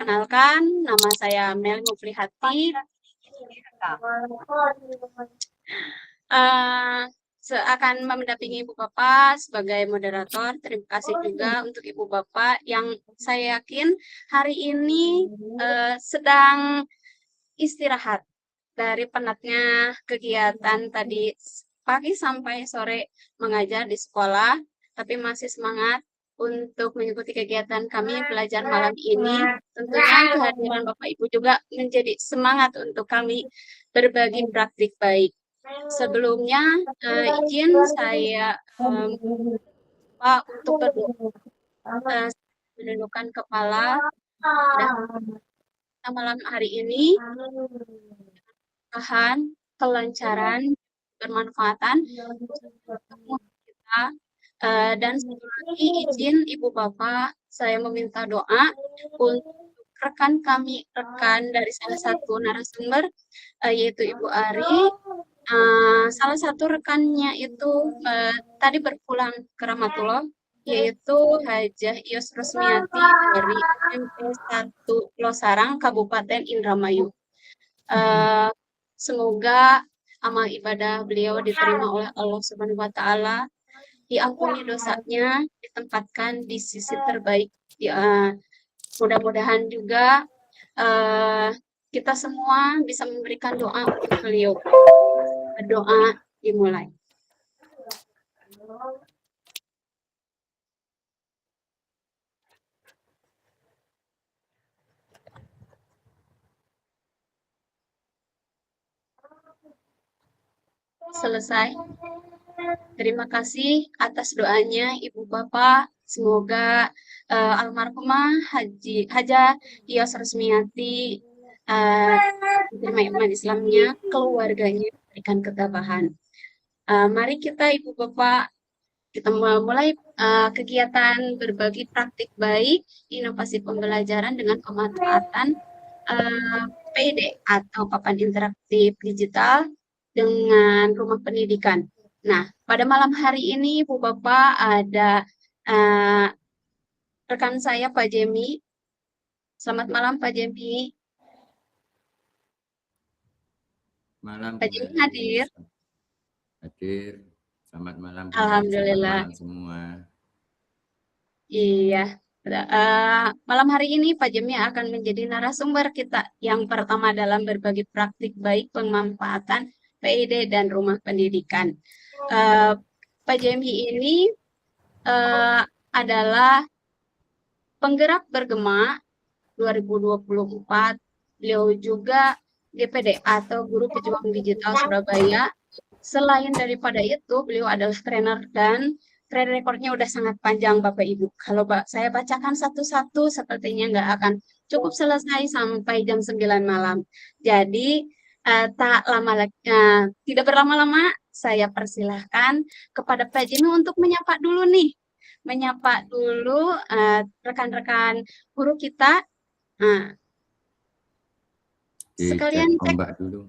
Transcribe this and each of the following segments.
Perkenalkan, nama saya Mel Muflihati. Akan mendampingi Ibu Bapak sebagai moderator. Terima kasih juga untuk Ibu Bapak yang saya yakin hari ini sedang istirahat dari penatnya kegiatan tadi pagi sampai sore mengajar di sekolah, tapi masih semangat untuk mengikuti kegiatan kami belajar malam ini. Tentunya kehadiran Bapak Ibu juga menjadi semangat untuk kami berbagi praktik baik. Sebelumnya, izin saya Pak untuk berdoa, menundukkan kepala pada malam hari ini, kelancaran, bermanfaatan untuk kita. Dan satu lagi izin Ibu Bapak, saya meminta doa untuk rekan dari salah satu narasumber, yaitu Ibu Ari. Salah satu rekannya itu tadi berpulang ke Ramatullah, yaitu Hajah Ios Rusmiati dari MP1 Losarang, Kabupaten Indramayu. Semoga amal ibadah beliau diterima oleh Allah Subhanahu wa Ta'ala, diampuni dosanya, ditempatkan di sisi terbaik. Mudah-mudahan juga kita semua bisa memberikan doa untuk beliau. Doa dimulai. Selesai. Terima kasih atas doanya Ibu Bapak. Semoga almarhumah Hajah Ios Rusmiati diterima iman Islamnya, keluarganya diberikan ketabahan. Mari kita Ibu Bapak, kita mulai kegiatan berbagi praktik baik, inovasi pembelajaran dengan pemanfaatan PID atau papan interaktif digital dengan rumah pendidikan. Nah, pada malam hari ini Ibu Bapak ada rekan saya Pak Jemi. Selamat malam Pak Jemi. Malam Pak Jemi hadir. Hadir. Selamat malam. Alhamdulillah. Selamat malam semua. Iya. Malam hari ini Pak Jemi akan menjadi narasumber kita yang pertama dalam berbagi praktik baik pemanfaatan PID dan rumah pendidikan. Pak Jemi ini adalah penggerak bergema 2024. Beliau juga GPD atau Guru Pejuang Digital Surabaya. Selain daripada itu, beliau adalah trainer dan track recordnya udah sangat panjang Bapak Ibu. Kalau saya bacakan satu-satu sepertinya nggak akan cukup selesai sampai jam 9 malam. Jadi tidak berlama-lama, saya persilahkan kepada Pak Jimmy untuk menyapa dulu nih. Menyapa dulu rekan-rekan guru kita. Sekalian cek ombak dulu.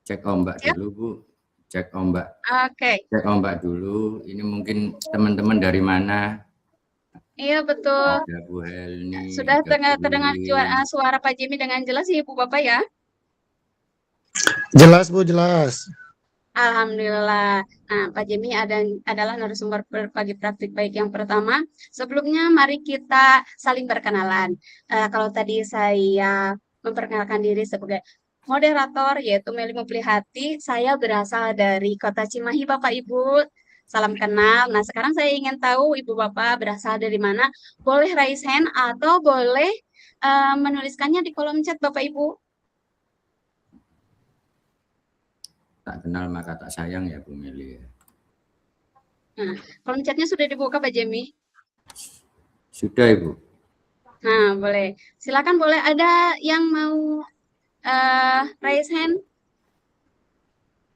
Cek ombak dulu, Bu. Cek ombak. Oke. Cek ombak dulu. Ini mungkin teman-teman dari mana? Iya, betul. Ada Bu Helni. Sudah terdengar suara Pak Jimmy dengan jelas ya, Ibu Bapak ya? Jelas, Bu, jelas. Alhamdulillah. Nah, Pak Jimmy adalah narasumber berbagi praktik baik yang pertama. Sebelumnya, mari kita saling berkenalan. Kalau tadi saya memperkenalkan diri sebagai moderator, yaitu Meli Muflihati, saya berasal dari Kota Cimahi, Bapak Ibu. Salam kenal. Nah, sekarang saya ingin tahu Ibu Bapak berasal dari mana. Boleh raise hand atau boleh menuliskannya di kolom chat, Bapak Ibu. Tak kenal maka tak sayang ya Bu Meli. Nah, kolom chatnya sudah dibuka Pak Jemi? Sudah Ibu. Nah, boleh. Silakan, boleh ada yang mau raise hand?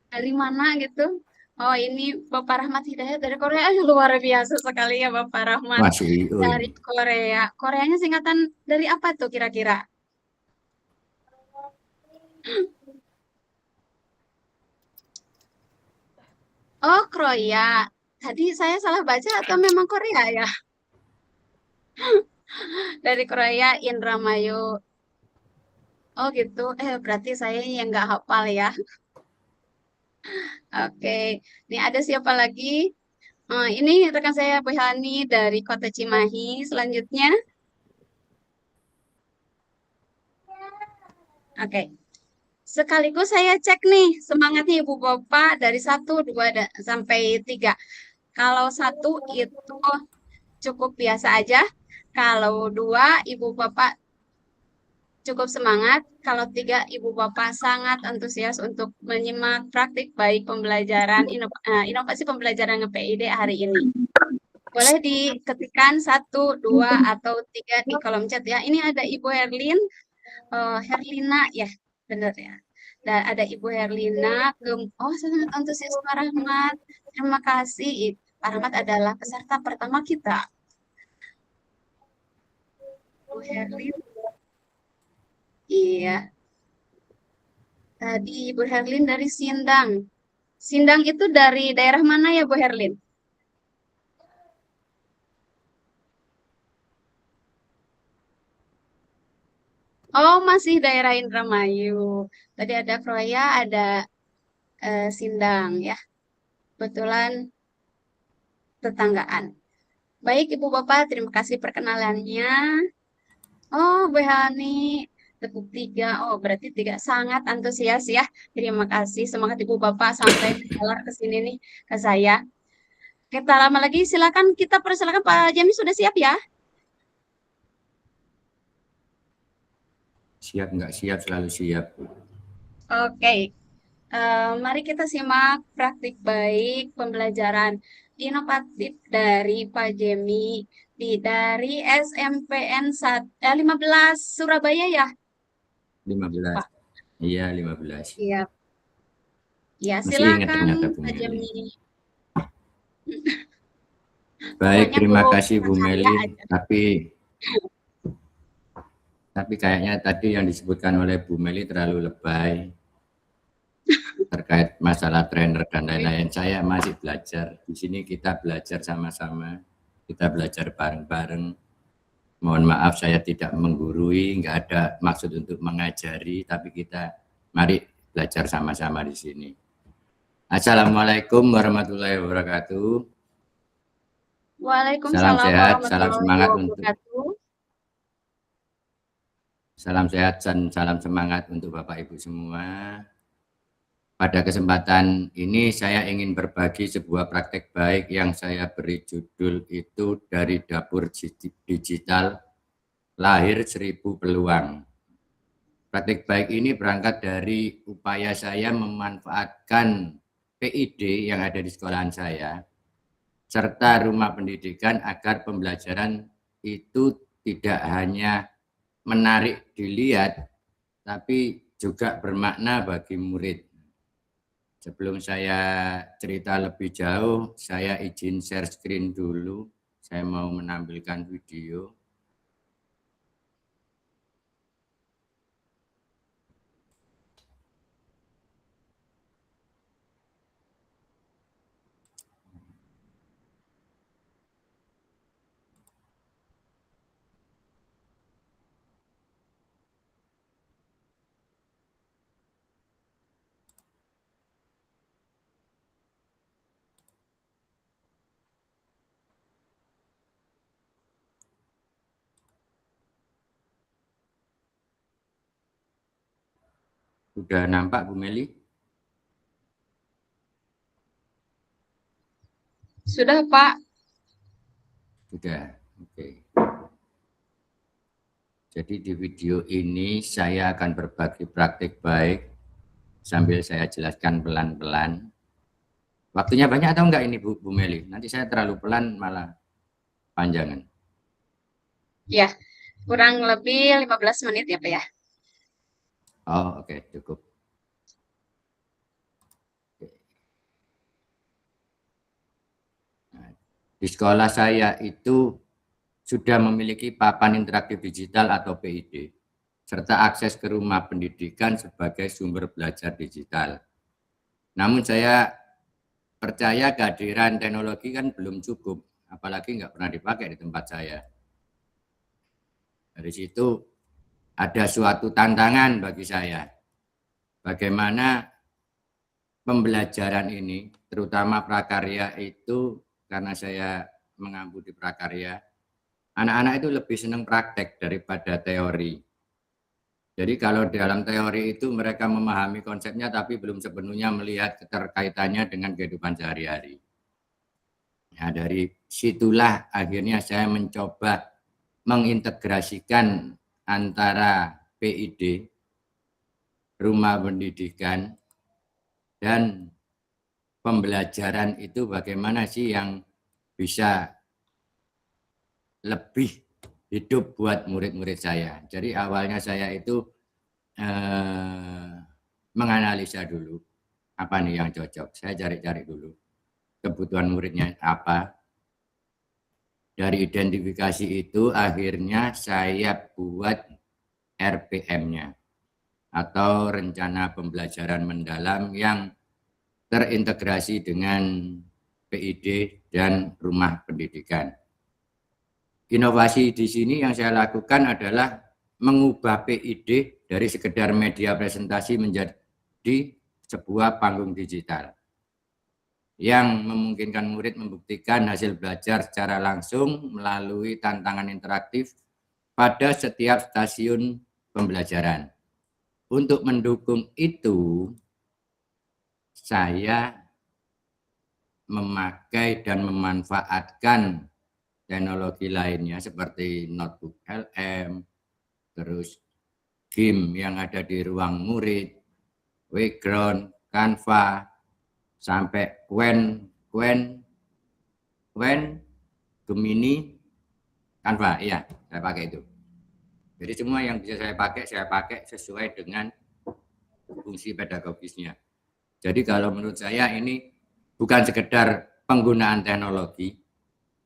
Dari mana gitu? Oh, ini Bapak Rahmat Hidayat dari Korea. Luar biasa sekali ya Bapak Rahmat. Dari Korea. Koreanya singkatan dari apa tuh kira-kira? Oh, Korea. Tadi saya salah baca atau memang Korea ya? Dari Korea, Indramayu. Oh gitu. Berarti saya yang nggak hafal ya. Oke. Ini ada siapa lagi? Ini rekan saya Bu Hani dari Kota Cimahi. Selanjutnya, oke. Sekaligus saya cek nih semangatnya Ibu Bapak dari 1, 2, sampai 3. Kalau 1 itu cukup biasa aja. Kalau 2, Ibu Bapak cukup semangat. Kalau 3, Ibu Bapak sangat antusias untuk menyimak praktik baik pembelajaran inovasi pembelajaran PID hari ini. Boleh diketikkan 1, 2, atau 3 di kolom chat ya. Ini ada Ibu Herlina ya, benar ya. Dan ada Ibu Herlina, oh sangat antusias Pak Rahmat. Terima kasih. Pak Rahmat adalah peserta pertama kita. Bu Herlin, iya. Tadi Ibu Herlin dari Sindang. Sindang itu dari daerah mana ya Bu Herlin? Oh, masih daerah Indramayu. Tadi ada Proya, ada Sindang ya. Kebetulan tetanggaan. Baik Ibu Bapak, terima kasih perkenalannya. Oh, Bu Hani, tepuk 3. Oh, berarti 3 sangat antusias ya. Terima kasih. Semangat Ibu Bapak sampai menjalar ke sini nih ke saya. Kita lama lagi, silakan kita persilakan Pak Jami sudah siap ya? Siap nggak siap, selalu siap. Oke. Mari kita simak praktik baik pembelajaran inovatif dari Pak Jemi dari SMPN 15 Surabaya ya, 15. Pak. Iya, 15. Iya. Ya, Masih ingat silakan ternyata Bu Pak Meli. Jemi. Baik, Pokoknya terima belum kasih Bu percaya Meli. aja. Tapi kayaknya tadi yang disebutkan oleh Bu Meli terlalu lebay terkait masalah trainer dan lain-lain. Saya masih belajar. Di sini kita belajar sama-sama. Kita belajar bareng-bareng. Mohon maaf saya tidak menggurui, nggak ada maksud untuk mengajari, tapi kita mari belajar sama-sama di sini. Assalamualaikum warahmatullahi wabarakatuh. Salam Waalaikumsalam sehat, salam warahmatullahi semangat untuk wabarakatuh. salam sehat dan salam semangat untuk Bapak Ibu semua. Pada kesempatan ini saya ingin berbagi sebuah praktek baik yang saya beri judul itu dari dapur digital lahir 1000 peluang. Praktek baik ini berangkat dari upaya saya memanfaatkan PID yang ada di sekolahan saya, serta rumah pendidikan agar pembelajaran itu tidak hanya menarik dilihat, tapi juga bermakna bagi murid. Sebelum saya cerita lebih jauh, saya izin share screen dulu. Saya mau menampilkan video. Sudah nampak Bu Meli? Sudah Pak. Sudah, oke. Jadi di video ini saya akan berbagi praktik baik sambil saya jelaskan pelan-pelan. Waktunya banyak atau enggak ini Bu Meli? Nanti saya terlalu pelan malah panjangan. Ya, kurang lebih 15 menit ya Pak ya. Oh oke, cukup. Nah, di sekolah saya itu sudah memiliki papan interaktif digital atau PID, serta akses ke rumah pendidikan sebagai sumber belajar digital. Namun saya percaya kehadiran teknologi kan belum cukup, apalagi nggak pernah dipakai di tempat saya. Dari situ ada suatu tantangan bagi saya. Bagaimana pembelajaran ini, terutama prakarya itu, karena saya mengampu di prakarya, anak-anak itu lebih senang praktek daripada teori. Jadi kalau dalam teori itu mereka memahami konsepnya tapi belum sepenuhnya melihat keterkaitannya dengan kehidupan sehari-hari. Nah, dari situlah akhirnya saya mencoba mengintegrasikan antara PID, rumah pendidikan, dan pembelajaran itu bagaimana sih yang bisa lebih hidup buat murid-murid saya. Jadi awalnya saya itu menganalisa dulu apa nih yang cocok. Saya cari-cari dulu kebutuhan muridnya apa. Dari identifikasi itu akhirnya saya buat RPM-nya atau rencana pembelajaran mendalam yang terintegrasi dengan PID dan rumah pendidikan. Inovasi di sini yang saya lakukan adalah mengubah PID dari sekedar media presentasi menjadi sebuah panggung digital yang memungkinkan murid membuktikan hasil belajar secara langsung melalui tantangan interaktif pada setiap stasiun pembelajaran. Untuk mendukung itu, saya memakai dan memanfaatkan teknologi lainnya seperti notebook LM, terus game yang ada di ruang murid, Background, Canva, sampai Gemini, Canva, iya, saya pakai itu. Jadi semua yang bisa saya pakai sesuai dengan fungsi pedagogisnya. Jadi kalau menurut saya ini bukan sekedar penggunaan teknologi,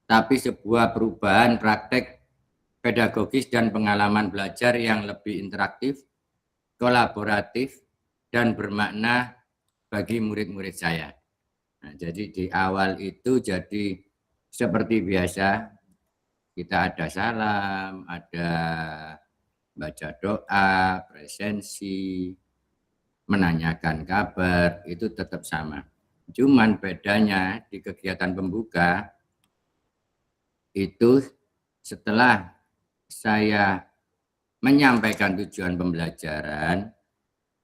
tapi sebuah perubahan praktek pedagogis dan pengalaman belajar yang lebih interaktif, kolaboratif, dan bermakna bagi murid-murid saya. Nah, jadi di awal itu jadi seperti biasa, kita ada salam, ada baca doa, presensi, menanyakan kabar, itu tetap sama. Cuman bedanya di kegiatan pembuka, itu setelah saya menyampaikan tujuan pembelajaran,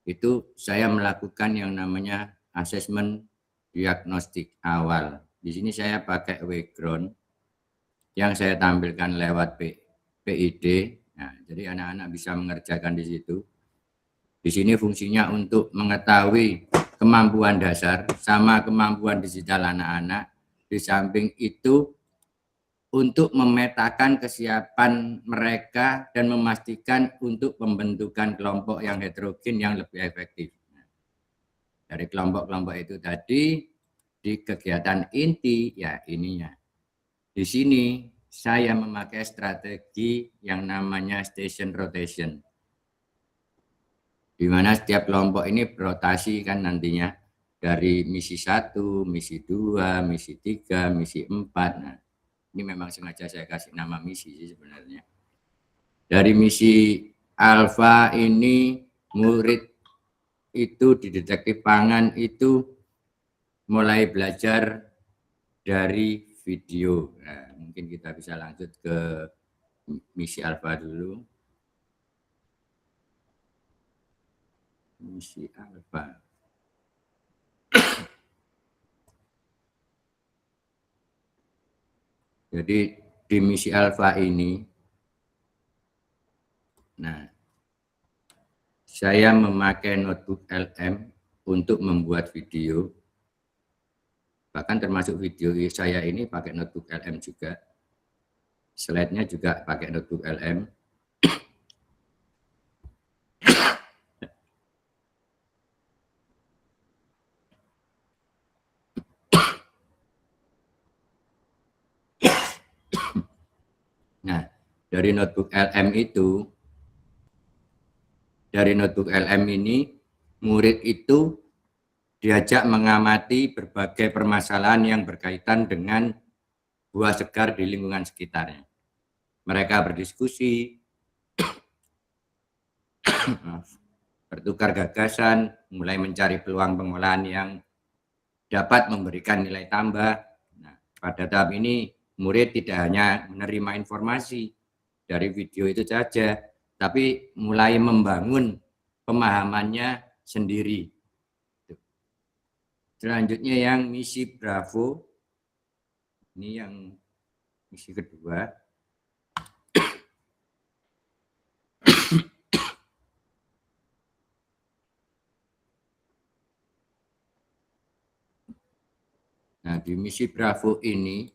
itu saya melakukan yang namanya asesmen diagnostik awal. Di sini saya pakai background yang saya tampilkan lewat PID. Nah, jadi anak-anak bisa mengerjakan di situ. Di sini fungsinya untuk mengetahui kemampuan dasar sama kemampuan digital anak-anak. Di samping itu untuk memetakan kesiapan mereka dan memastikan untuk pembentukan kelompok yang heterogen yang lebih efektif. Dari kelompok-kelompok itu tadi, di kegiatan inti, ya ininya. Di sini saya memakai strategi yang namanya station rotation. Di mana setiap kelompok ini berotasi kan nantinya dari misi 1, misi 2, misi 3, misi 4. Nah, ini memang sengaja saya kasih nama misi sih sebenarnya. Dari misi alfa ini murid itu di detektif pangan itu mulai belajar dari video. Nah, mungkin kita bisa lanjut ke misi alfa dulu. Misi alfa. Jadi di misi alfa ini, nah, saya memakai notebook LM untuk membuat video. Bahkan termasuk video saya ini pakai notebook LM juga. Slide-nya juga pakai notebook LM. Nah, dari notebook LM itu, dari notebook LM ini, murid itu diajak mengamati berbagai permasalahan yang berkaitan dengan buah segar di lingkungan sekitarnya. Mereka berdiskusi, bertukar gagasan, mulai mencari peluang pengolahan yang dapat memberikan nilai tambah. Nah, pada tahap ini murid tidak hanya menerima informasi dari video itu saja, tapi mulai membangun pemahamannya sendiri. Selanjutnya yang misi Bravo, ini yang misi kedua. Nah, di misi Bravo ini,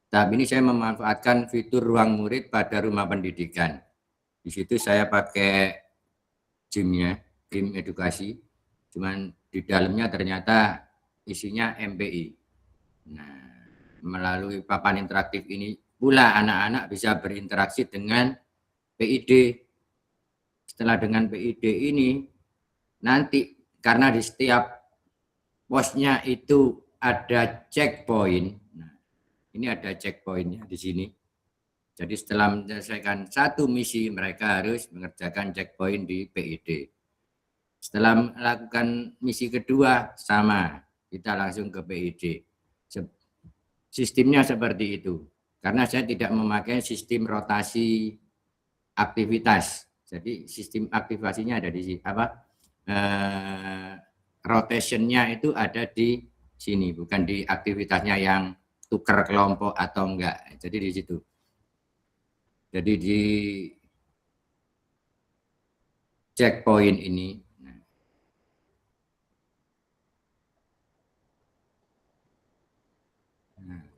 tahap ini saya memanfaatkan fitur ruang murid pada rumah pendidikan. Di situ saya pakai gymnya, gym edukasi, cuman di dalamnya ternyata isinya MPI. Nah, melalui papan interaktif ini pula anak-anak bisa berinteraksi dengan PID. Setelah dengan PID ini, nanti karena di setiap posnya itu ada checkpoint. Nah, ini ada checkpointnya di sini. Jadi setelah menyelesaikan satu misi, mereka harus mengerjakan checkpoint di PID. Setelah melakukan misi kedua, sama. Kita langsung ke PID. Sistemnya seperti itu. Karena saya tidak memakai sistem rotasi aktivitas. Jadi sistem aktivasinya ada di sini. Rotationnya itu ada di sini, bukan di aktivitasnya yang tukar kelompok atau enggak. Jadi di situ. Jadi di checkpoint ini,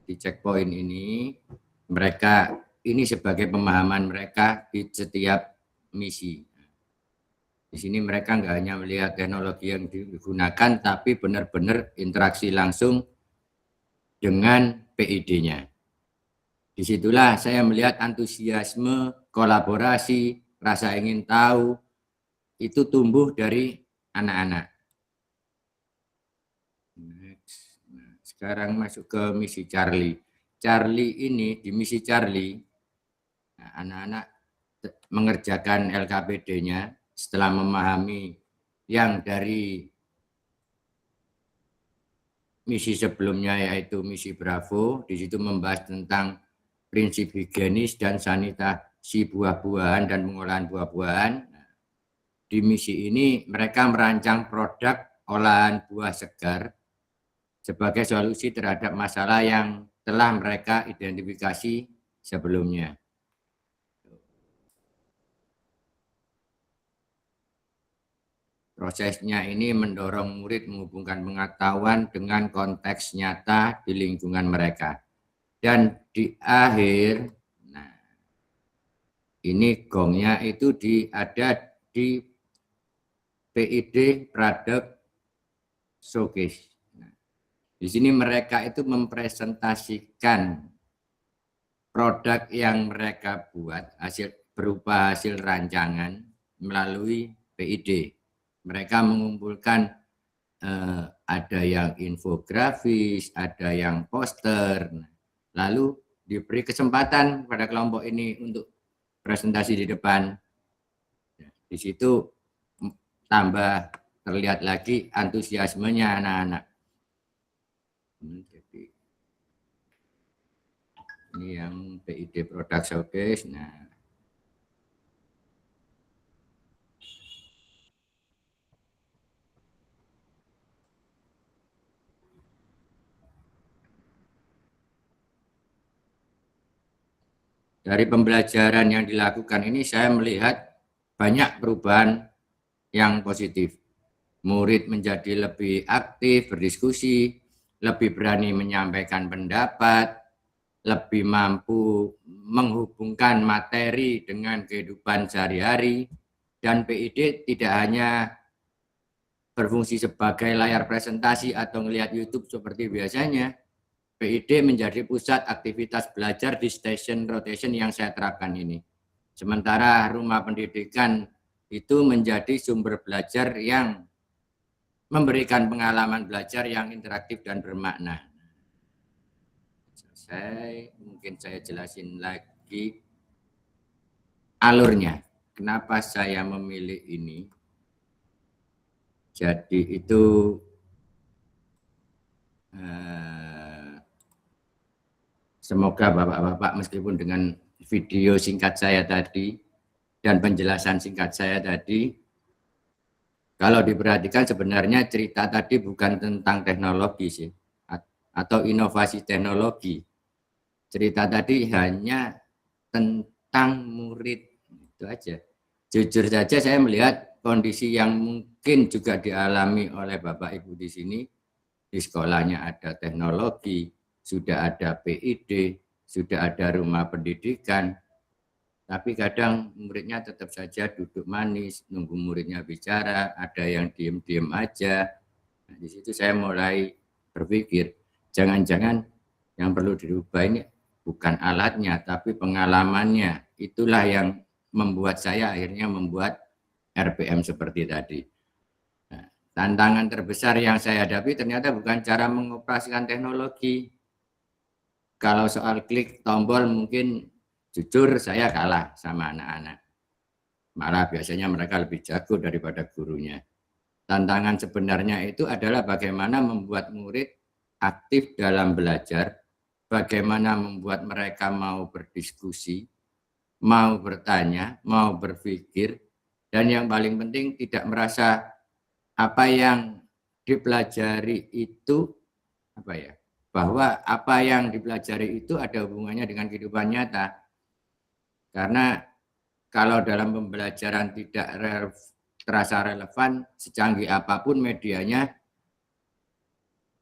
di checkpoint ini mereka ini sebagai pemahaman mereka di setiap misi. Di sini mereka nggak hanya melihat teknologi yang digunakan, tapi benar-benar interaksi langsung dengan PID-nya. Disitulah saya melihat antusiasme, kolaborasi, rasa ingin tahu, itu tumbuh dari anak-anak. Nah, sekarang masuk ke misi Charlie. Charlie ini, di misi Charlie, anak-anak mengerjakan LKPD-nya setelah memahami yang dari misi sebelumnya yaitu misi Bravo. Di situ membahas tentang prinsip higienis dan sanitasi buah-buahan dan pengolahan buah-buahan. Di misi ini mereka merancang produk olahan buah segar sebagai solusi terhadap masalah yang telah mereka identifikasi sebelumnya. Prosesnya ini mendorong murid menghubungkan pengetahuan dengan konteks nyata di lingkungan mereka. Dan di akhir, nah, ini gongnya itu ada di PID Product Showcase. Nah, di sini mereka itu mempresentasikan produk yang mereka buat berupa hasil rancangan melalui PID. Mereka mengumpulkan ada yang infografis, ada yang poster. Lalu diberi kesempatan pada kelompok ini untuk presentasi di depan. Di situ tambah terlihat lagi antusiasmenya anak-anak. Jadi ini yang PID Product Showcase. Nah, dari pembelajaran yang dilakukan ini saya melihat banyak perubahan yang positif. Murid menjadi lebih aktif berdiskusi, lebih berani menyampaikan pendapat, lebih mampu menghubungkan materi dengan kehidupan sehari-hari, dan PID tidak hanya berfungsi sebagai layar presentasi atau melihat YouTube seperti biasanya. PID menjadi pusat aktivitas belajar di station rotation yang saya terapkan ini. Sementara rumah pendidikan itu menjadi sumber belajar yang memberikan pengalaman belajar yang interaktif dan bermakna. Mungkin saya jelasin lagi alurnya. kenapa saya memilih ini. Jadi itu semoga Bapak-Bapak meskipun dengan video singkat saya tadi dan penjelasan singkat saya tadi, kalau diperhatikan sebenarnya cerita tadi bukan tentang teknologi sih, atau inovasi teknologi. Cerita tadi hanya tentang murid, itu aja. Jujur saja saya melihat kondisi yang mungkin juga dialami oleh Bapak Ibu di sini. Di sekolahnya ada teknologi, sudah ada PID, sudah ada rumah pendidikan, tapi kadang muridnya tetap saja duduk manis, nunggu muridnya bicara, ada yang diem-diem aja. Nah, di situ saya mulai berpikir, jangan-jangan yang perlu dirubah ini bukan alatnya, tapi pengalamannya. Itulah yang membuat saya akhirnya membuat RPM seperti tadi. Nah, tantangan terbesar yang saya hadapi ternyata bukan cara mengoperasikan teknologi. Kalau soal klik tombol mungkin jujur saya kalah sama anak-anak. Malah biasanya mereka lebih jago daripada gurunya. Tantangan sebenarnya itu adalah bagaimana membuat murid aktif dalam belajar, bagaimana membuat mereka mau berdiskusi, mau bertanya, mau berpikir, dan yang paling penting tidak merasa apa yang dipelajari itu bahwa apa yang dipelajari itu ada hubungannya dengan kehidupan nyata. Karena kalau dalam pembelajaran tidak terasa relevan, secanggih apapun medianya,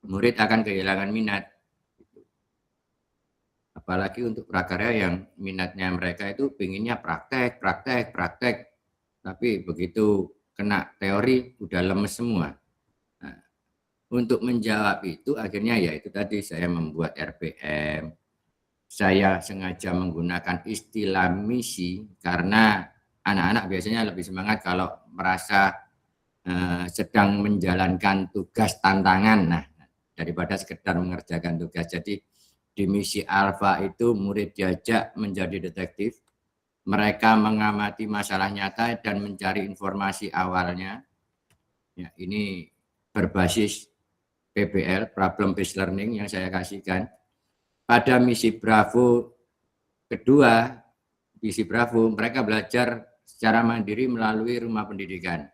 murid akan kehilangan minat. Apalagi untuk prakarya yang minatnya mereka itu pinginnya praktek. Tapi begitu kena teori, udah lemes semua. Nah, untuk menjawab itu akhirnya ya itu tadi saya membuat RPM. Saya sengaja menggunakan istilah misi karena anak-anak biasanya lebih semangat kalau merasa sedang menjalankan tugas tantangan, nah daripada sekedar mengerjakan tugas. Jadi di misi Alfa itu murid diajak menjadi detektif, mereka mengamati masalah nyata dan mencari informasi awalnya. Ya, ini berbasis PBL, Problem Based Learning yang saya kasihkan. Pada misi Bravo kedua, misi Bravo, mereka belajar secara mandiri melalui rumah pendidikan.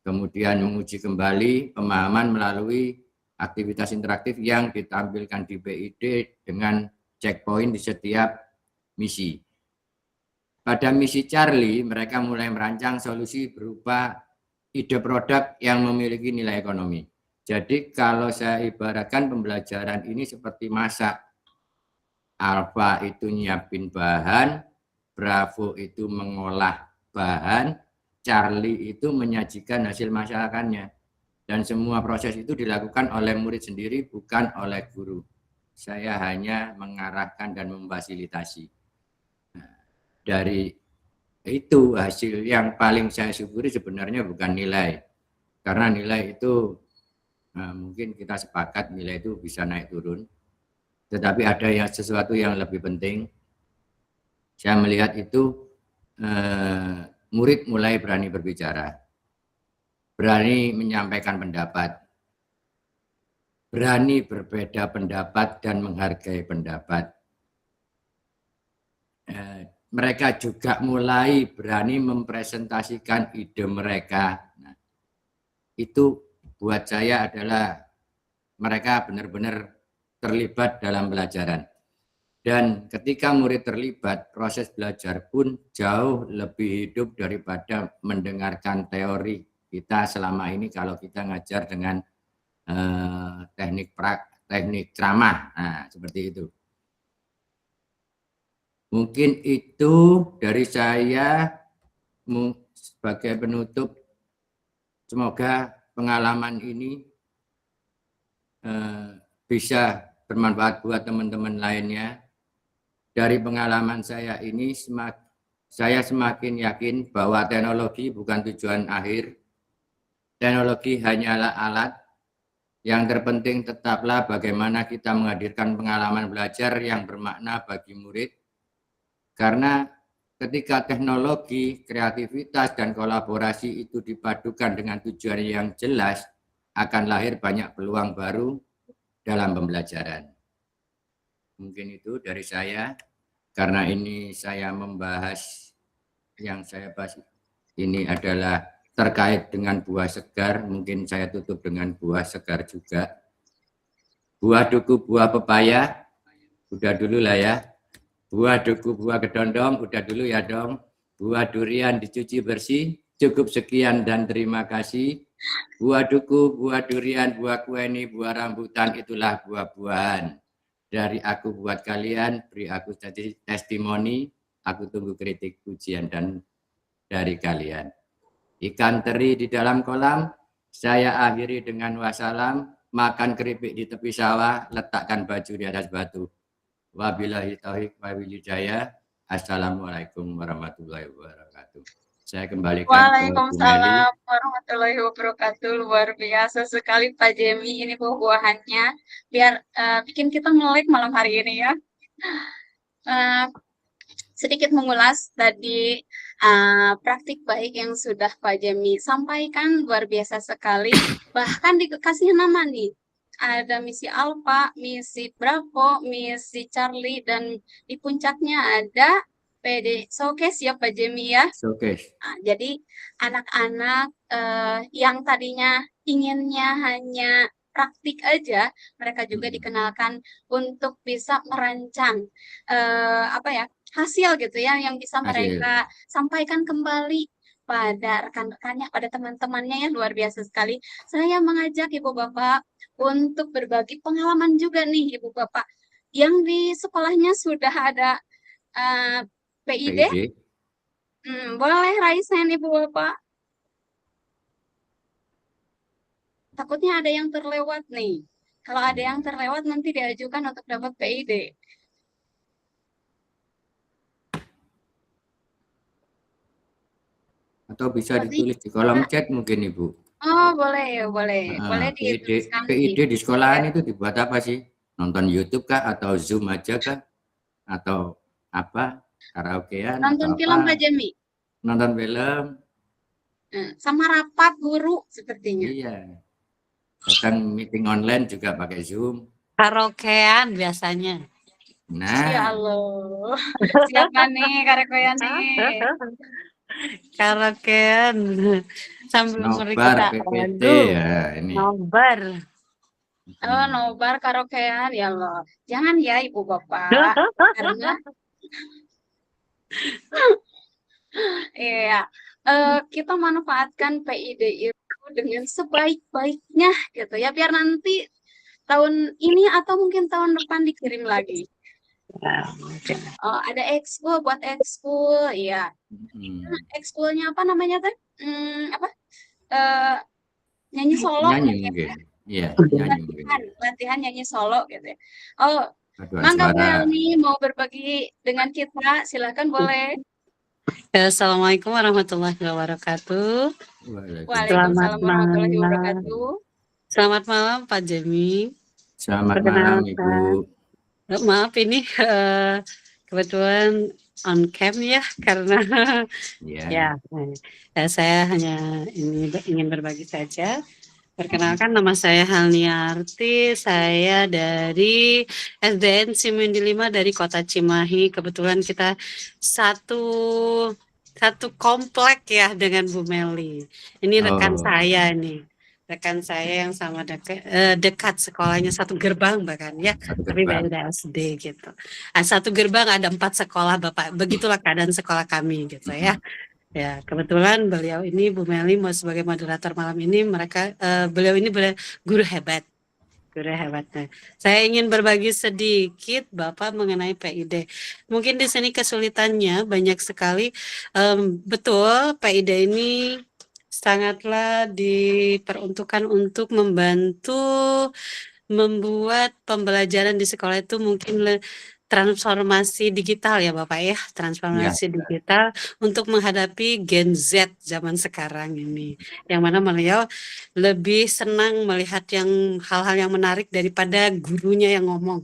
Kemudian menguji kembali pemahaman melalui aktivitas interaktif yang ditampilkan di PID dengan checkpoint di setiap misi. Pada misi Charlie, mereka mulai merancang solusi berupa ide produk yang memiliki nilai ekonomi. Jadi kalau saya ibaratkan pembelajaran ini seperti masak. Alfa itu nyiapin bahan, Bravo itu mengolah bahan, Charlie itu menyajikan hasil masakannya. Dan semua proses itu dilakukan oleh murid sendiri, bukan oleh guru. Saya hanya mengarahkan dan memfasilitasi. Nah, dari itu hasil yang paling saya syukuri sebenarnya bukan nilai. Karena nilai itu mungkin kita sepakat nilai itu bisa naik turun. Tetapi ada yang sesuatu yang lebih penting. Saya melihat itu murid mulai berani berbicara, berani menyampaikan pendapat, berani berbeda pendapat dan menghargai pendapat. Mereka juga mulai berani mempresentasikan ide mereka. Nah, itu buat saya adalah mereka benar-benar terlibat dalam pelajaran. Dan ketika murid terlibat, proses belajar pun jauh lebih hidup daripada mendengarkan teori kita selama ini kalau kita ngajar dengan teknik ceramah. Nah, seperti itu. Mungkin itu dari saya sebagai penutup. Semoga pengalaman ini bisa bermanfaat buat teman-teman lainnya. Dari pengalaman saya ini, saya semakin yakin bahwa teknologi bukan tujuan akhir. Teknologi hanyalah alat. Yang terpenting tetaplah bagaimana kita menghadirkan pengalaman belajar yang bermakna bagi murid. Karena ketika teknologi, kreativitas, dan kolaborasi itu dipadukan dengan tujuan yang jelas, akan lahir banyak peluang baru dalam pembelajaran. Mungkin itu dari saya, karena ini saya membahas, yang saya bahas ini adalah terkait dengan buah segar, mungkin saya tutup dengan buah segar juga. Buah duku, buah pepaya, udah dulu lah ya. Buah duku, buah kedondong, udah dulu ya dong. Buah durian dicuci bersih, cukup sekian dan terima kasih. Buah duku, buah durian, buah kueni, buah rambutan, itulah buah-buahan. Dari aku buat kalian, beri aku testimoni, aku tunggu kritik, pujian, dan dari kalian. Ikan teri di dalam kolam, saya akhiri dengan wassalam, makan keripik di tepi sawah, letakkan baju di atas batu. Wabillahi taufiq wal hidayah. Assalamualaikum warahmatullahi wabarakatuh. Saya kembalikan ke Bu Meli. Waalaikumsalam warahmatullahi wabarakatuh. Luar biasa sekali Pak Jemi ini buah-buahannya. Biar bikin kita melek malam hari ini ya. Sedikit mengulas tadi praktik baik yang sudah Pak Jemi sampaikan, luar biasa sekali. Bahkan dikasih nama nih. Ada misi Alpha, misi Bravo, misi Charlie, dan di puncaknya ada PD Showcase ya Pak Jemi ya. Showcase. Nah, jadi anak-anak yang tadinya inginnya hanya praktik aja, mereka juga dikenalkan untuk bisa merancang hasil gitu ya, yang bisa mereka sampaikan kembali pada rekan-rekannya, pada teman-temannya ya, luar biasa sekali. Saya mengajak Ibu Bapak untuk berbagi pengalaman juga nih Ibu Bapak, yang di sekolahnya sudah ada PID. Boleh raise hand Ibu Bapak. Takutnya ada yang terlewat nih. Kalau ada yang terlewat nanti diajukan untuk dapat PID. Atau bisa ditulis di kolom chat mungkin Ibu. Oh boleh, boleh. Boleh dituliskan. PID di sekolahan itu dibuat apa sih? Nonton YouTube kah? Atau Zoom aja kah? Atau apa? Karaokean? Nonton film Pak Jemi. Nonton film. Sama rapat guru sepertinya. Iya. Bahkan meeting online juga pakai Zoom. Karaokean biasanya. Nah. Ya Allah. Siapa nih karaokean nih? Karaokean sambil nobar PPT ya ini. Nobar. Oh, nobar karaokean ya Allah. Jangan ya Ibu Bapak. Karena iya, kita manfaatkan PID itu dengan sebaik-baiknya gitu ya, biar nanti tahun ini atau mungkin tahun depan dikirim lagi. Ada ekskul buat ekskul, ya. Ekskulnya apa namanya teh? Nyanyi solo. Nyanyi mungkin. Iya, latihan nyanyi solo gitu ya. Oh, mangga Bu Helmi mau berbagi dengan kita, silakan boleh. Assalamualaikum warahmatullahi wabarakatuh. Waalaikumsalam warahmatullahi wabarakatuh. Selamat malam Pak Jemi. Selamat malam Ibu. Maaf ini kebetulan on cam ya, karena ya saya hanya ingin berbagi saja. Perkenalkan, nama saya Halniarti, saya dari SDN Simindi 5 dari Kota Cimahi. Kebetulan kita satu komplek ya dengan Bu Meli. Ini rekan saya nih. Rekan saya yang sama dekat sekolahnya, satu gerbang bahkan ya, tapi beda SD gitu. Satu gerbang ada 4 sekolah Bapak, begitulah keadaan sekolah kami gitu ya. Ya, kebetulan beliau ini Bu Meli mau sebagai moderator malam ini, beliau ini guru hebat. Nah, saya ingin berbagi sedikit Bapak mengenai PID. Mungkin di sini kesulitannya banyak sekali. Betul, PID ini sangatlah diperuntukkan untuk membantu membuat pembelajaran di sekolah itu mungkin transformasi digital ya Bapak ya, transformasi digital untuk menghadapi Gen Z zaman sekarang ini, yang mana beliau lebih senang melihat hal-hal yang menarik daripada gurunya yang ngomong.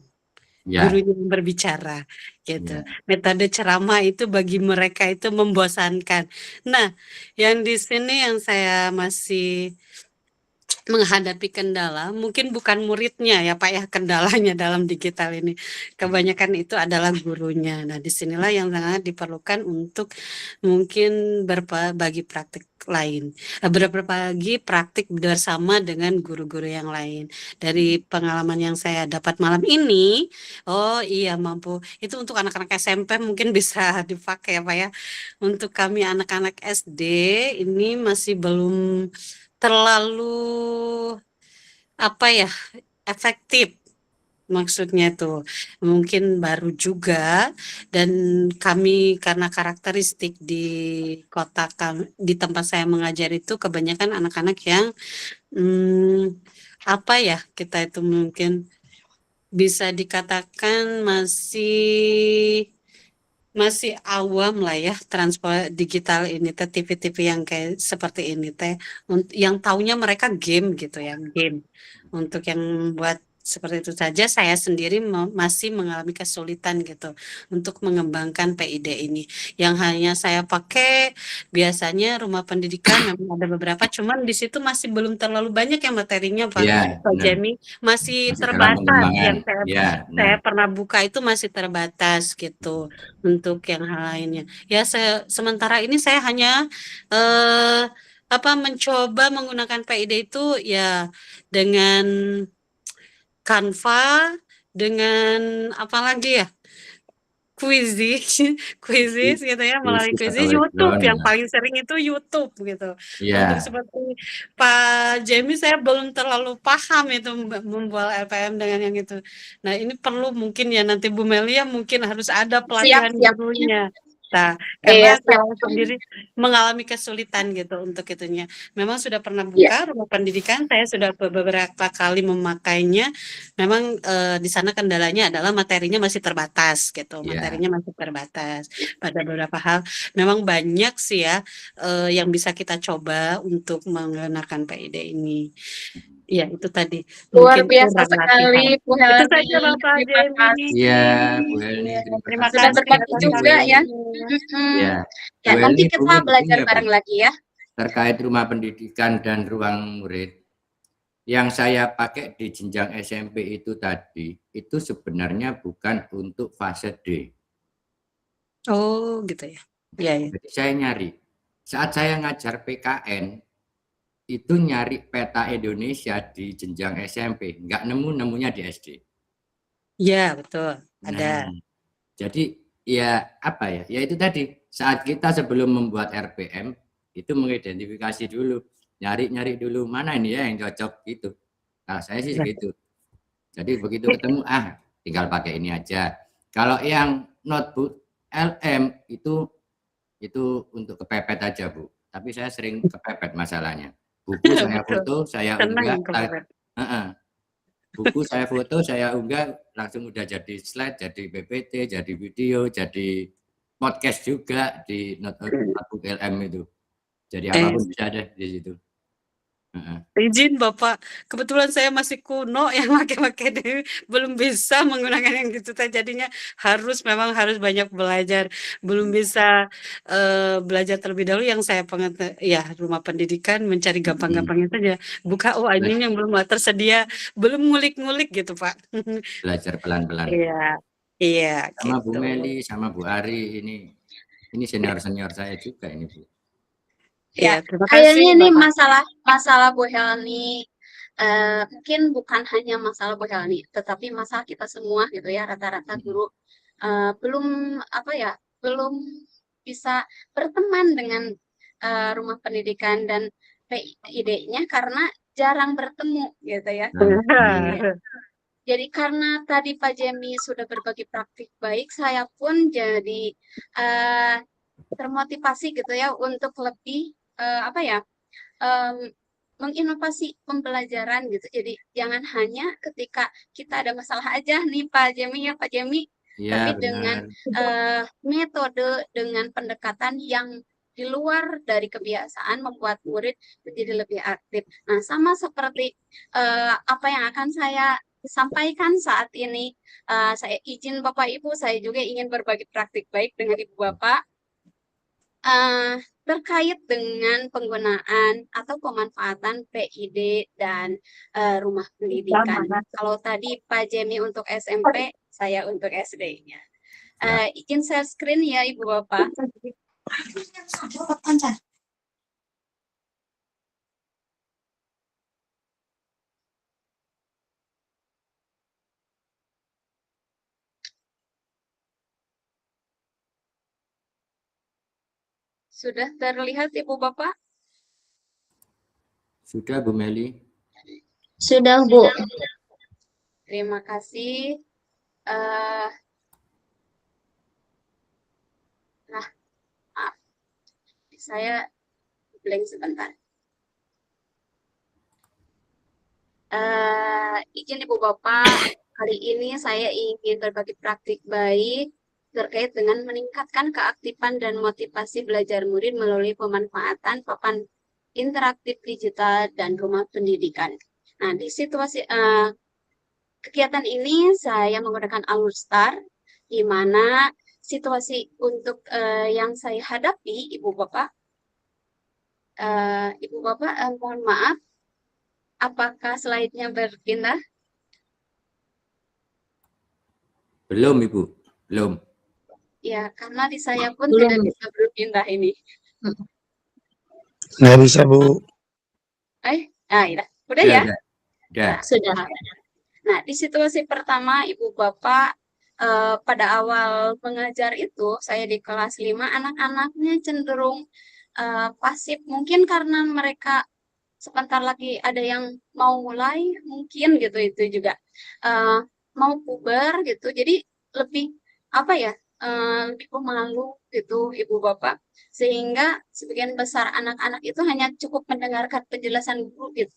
Ya, gurunya yang berbicara gitu. ya, Metode ceramah itu bagi mereka itu membosankan. Nah, yang di sini yang saya masih menghadapi kendala, mungkin bukan muridnya ya Pak ya, kendalanya dalam digital ini. Kebanyakan itu adalah gurunya. Nah, disinilah yang sangat diperlukan untuk mungkin berbagi praktik lain. Berbagi praktik bersama dengan guru-guru yang lain. Dari pengalaman yang saya dapat malam ini, oh iya mampu. Itu untuk anak-anak SMP mungkin bisa dipakai ya Pak ya. Untuk kami anak-anak SD ini masih belum terlalu apa ya efektif maksudnya tuh mungkin baru juga dan kami karena karakteristik di kota kami di tempat saya mengajar itu kebanyakan anak-anak yang apa ya kita itu mungkin bisa dikatakan masih awam lah ya transport digital ini teh TV-TV yang kayak seperti ini teh yang taunya mereka game gitu ya game untuk yang buat seperti itu saja saya sendiri masih mengalami kesulitan gitu untuk mengembangkan PID ini yang hanya saya pakai biasanya rumah pendidikan memang ada beberapa cuman di situ masih belum terlalu banyak yang materinya ya, Pak benar. Jemi masih Masih dalam terbatas pengembangan. yang Ya, saya benar. pernah buka itu masih terbatas gitu untuk yang hal lainnya. Ya, sementara ini saya hanya eh, mencoba menggunakan PID itu ya dengan Canva, dengan apa lagi ya? Quizzes, quizzes gitu ya, melalui Krisis atau quizzes YouTube, background yang ya. paling sering itu YouTube gitu. Untuk Ya, seperti Pak Jamie saya belum terlalu paham itu membuat LPM dengan yang itu. Nah, ini perlu mungkin ya nanti Bu Melia mungkin harus ada Siap, pelatihan siap. gurunya. Nah, Iya, karena siap. saya sendiri mengalami kesulitan gitu untuk itunya. Memang sudah pernah Iya. buka rumah pendidikan, saya sudah beberapa kali memakainya. Memang di sana kendalanya adalah materinya masih terbatas gitu, ya. materinya masih terbatas pada beberapa hal. Memang banyak sih ya yang bisa kita coba untuk menggunakan PID ini. Ya itu tadi Luar mungkin biasa kurang latihan. sekali, Bu Itu saja Helmi. Bapak Terima Jamie. Iya, kasih. Bu Helmi, Iya. terima Terima kasih. Sudah kasih Masih berbagi atas ini Bu juga ya. Helmi. waktunya. Mm-mm. Ya, Ya, Bu nanti Helmi kita punya belajar ini ya, Bu, bareng lagi ya. terkait rumah pendidikan dan ruang murid. Yang saya pakai di jenjang SMP itu tadi, itu sebenarnya bukan untuk fase D. Oh gitu ya. Iya ya. Jadi saya nyari. Saat saya ngajar PKN, itu nyari peta Indonesia di jenjang SMP. Nggak nemunya di SD. Iya betul. Nah, Ada. jadi ya apa ya? Ya itu tadi, saat kita sebelum membuat RPM, itu mengidentifikasi dulu. Nyari-nyari dulu, mana ini ya yang cocok gitu. Nah, saya sih segitu. Jadi begitu ketemu, tinggal pakai ini aja. Kalau yang notebook LM itu untuk kepepet aja, Bu. Tapi saya sering kepepet masalahnya. Buku saya Betul. foto, saya unggah, Senang kemarin. buku saya foto, saya unggah, langsung udah jadi slide, jadi PPT, jadi video, jadi podcast juga di notebook LM itu. Jadi Eh, apapun bisa deh di situ. izin Bapak, kebetulan saya masih kuno yang pakai-pakai ini belum bisa menggunakan yang gitu teh jadinya memang harus banyak belajar. Belum bisa belajar terlebih dahulu yang saya ya rumah pendidikan mencari gampang-gampangnya saja. Buka ini yang belum tersedia, belum ngulik-ngulik gitu, Pak. Belajar pelan-pelan. Iya. Iya, Sama Bu gitu. Meli, sama Bu Ari, ini senior-senior saya juga ini, Bu. Iya, Ya, terima kasih kayaknya ini Bapak. masalah Bu Helmi mungkin bukan hanya masalah Bu Helmi, tetapi masalah kita semua gitu ya. Rata-rata guru belum belum bisa berteman dengan rumah pendidikan dan PID-nya karena jarang bertemu gitu ya. Ya. Jadi karena tadi Pak Jemi sudah berbagi praktik baik, saya pun jadi termotivasi gitu ya untuk lebih menginovasi pembelajaran gitu. Jadi jangan hanya ketika kita ada masalah aja nih Pak Jemi ya Pak Jemi, Iya, tapi dengan benar. metode dengan pendekatan yang di luar dari kebiasaan membuat murid menjadi lebih aktif. Nah, sama seperti apa yang akan saya disampaikan saat ini. Saya izin Bapak Ibu, saya juga ingin berbagi praktik baik dengan Ibu Bapak terkait dengan penggunaan atau pemanfaatan PID dan rumah pendidikan. Kalau tadi Pak Jemi untuk SMP, saya untuk SD-nya. Izin share screen ya Ibu Bapak. Sudah terlihat Ibu Bapak? Sudah Bu Meli? Sudah, Bu. Terima kasih. Nah, maaf. Saya blank sebentar. Izin Ibu Bapak, kali ini saya ingin berbagi praktik baik terkait dengan meningkatkan keaktifan dan motivasi belajar murid melalui pemanfaatan papan interaktif digital dan rumah pendidikan. Nah, di situasi kegiatan ini saya menggunakan Alurstar, di mana situasi untuk yang saya hadapi, Ibu Bapak, mohon maaf, apakah slide-nya berpindah? Belum Ibu, belum. Ya, karena di saya pun Belum. tidak bisa berpindah ini. Nggak bisa, Bu. Ya. Udah ya? Udah. Sudah. Nah, di situasi pertama, Ibu Bapak, pada awal mengajar itu, saya di kelas 5, anak-anaknya cenderung pasif. Mungkin karena mereka sebentar lagi ada yang mau mulai, mungkin gitu, itu juga. Mau puber gitu, jadi lebih, lebih pemalu gitu, Ibu Bapak. Sehingga sebagian besar anak-anak itu hanya cukup mendengarkan penjelasan guru gitu.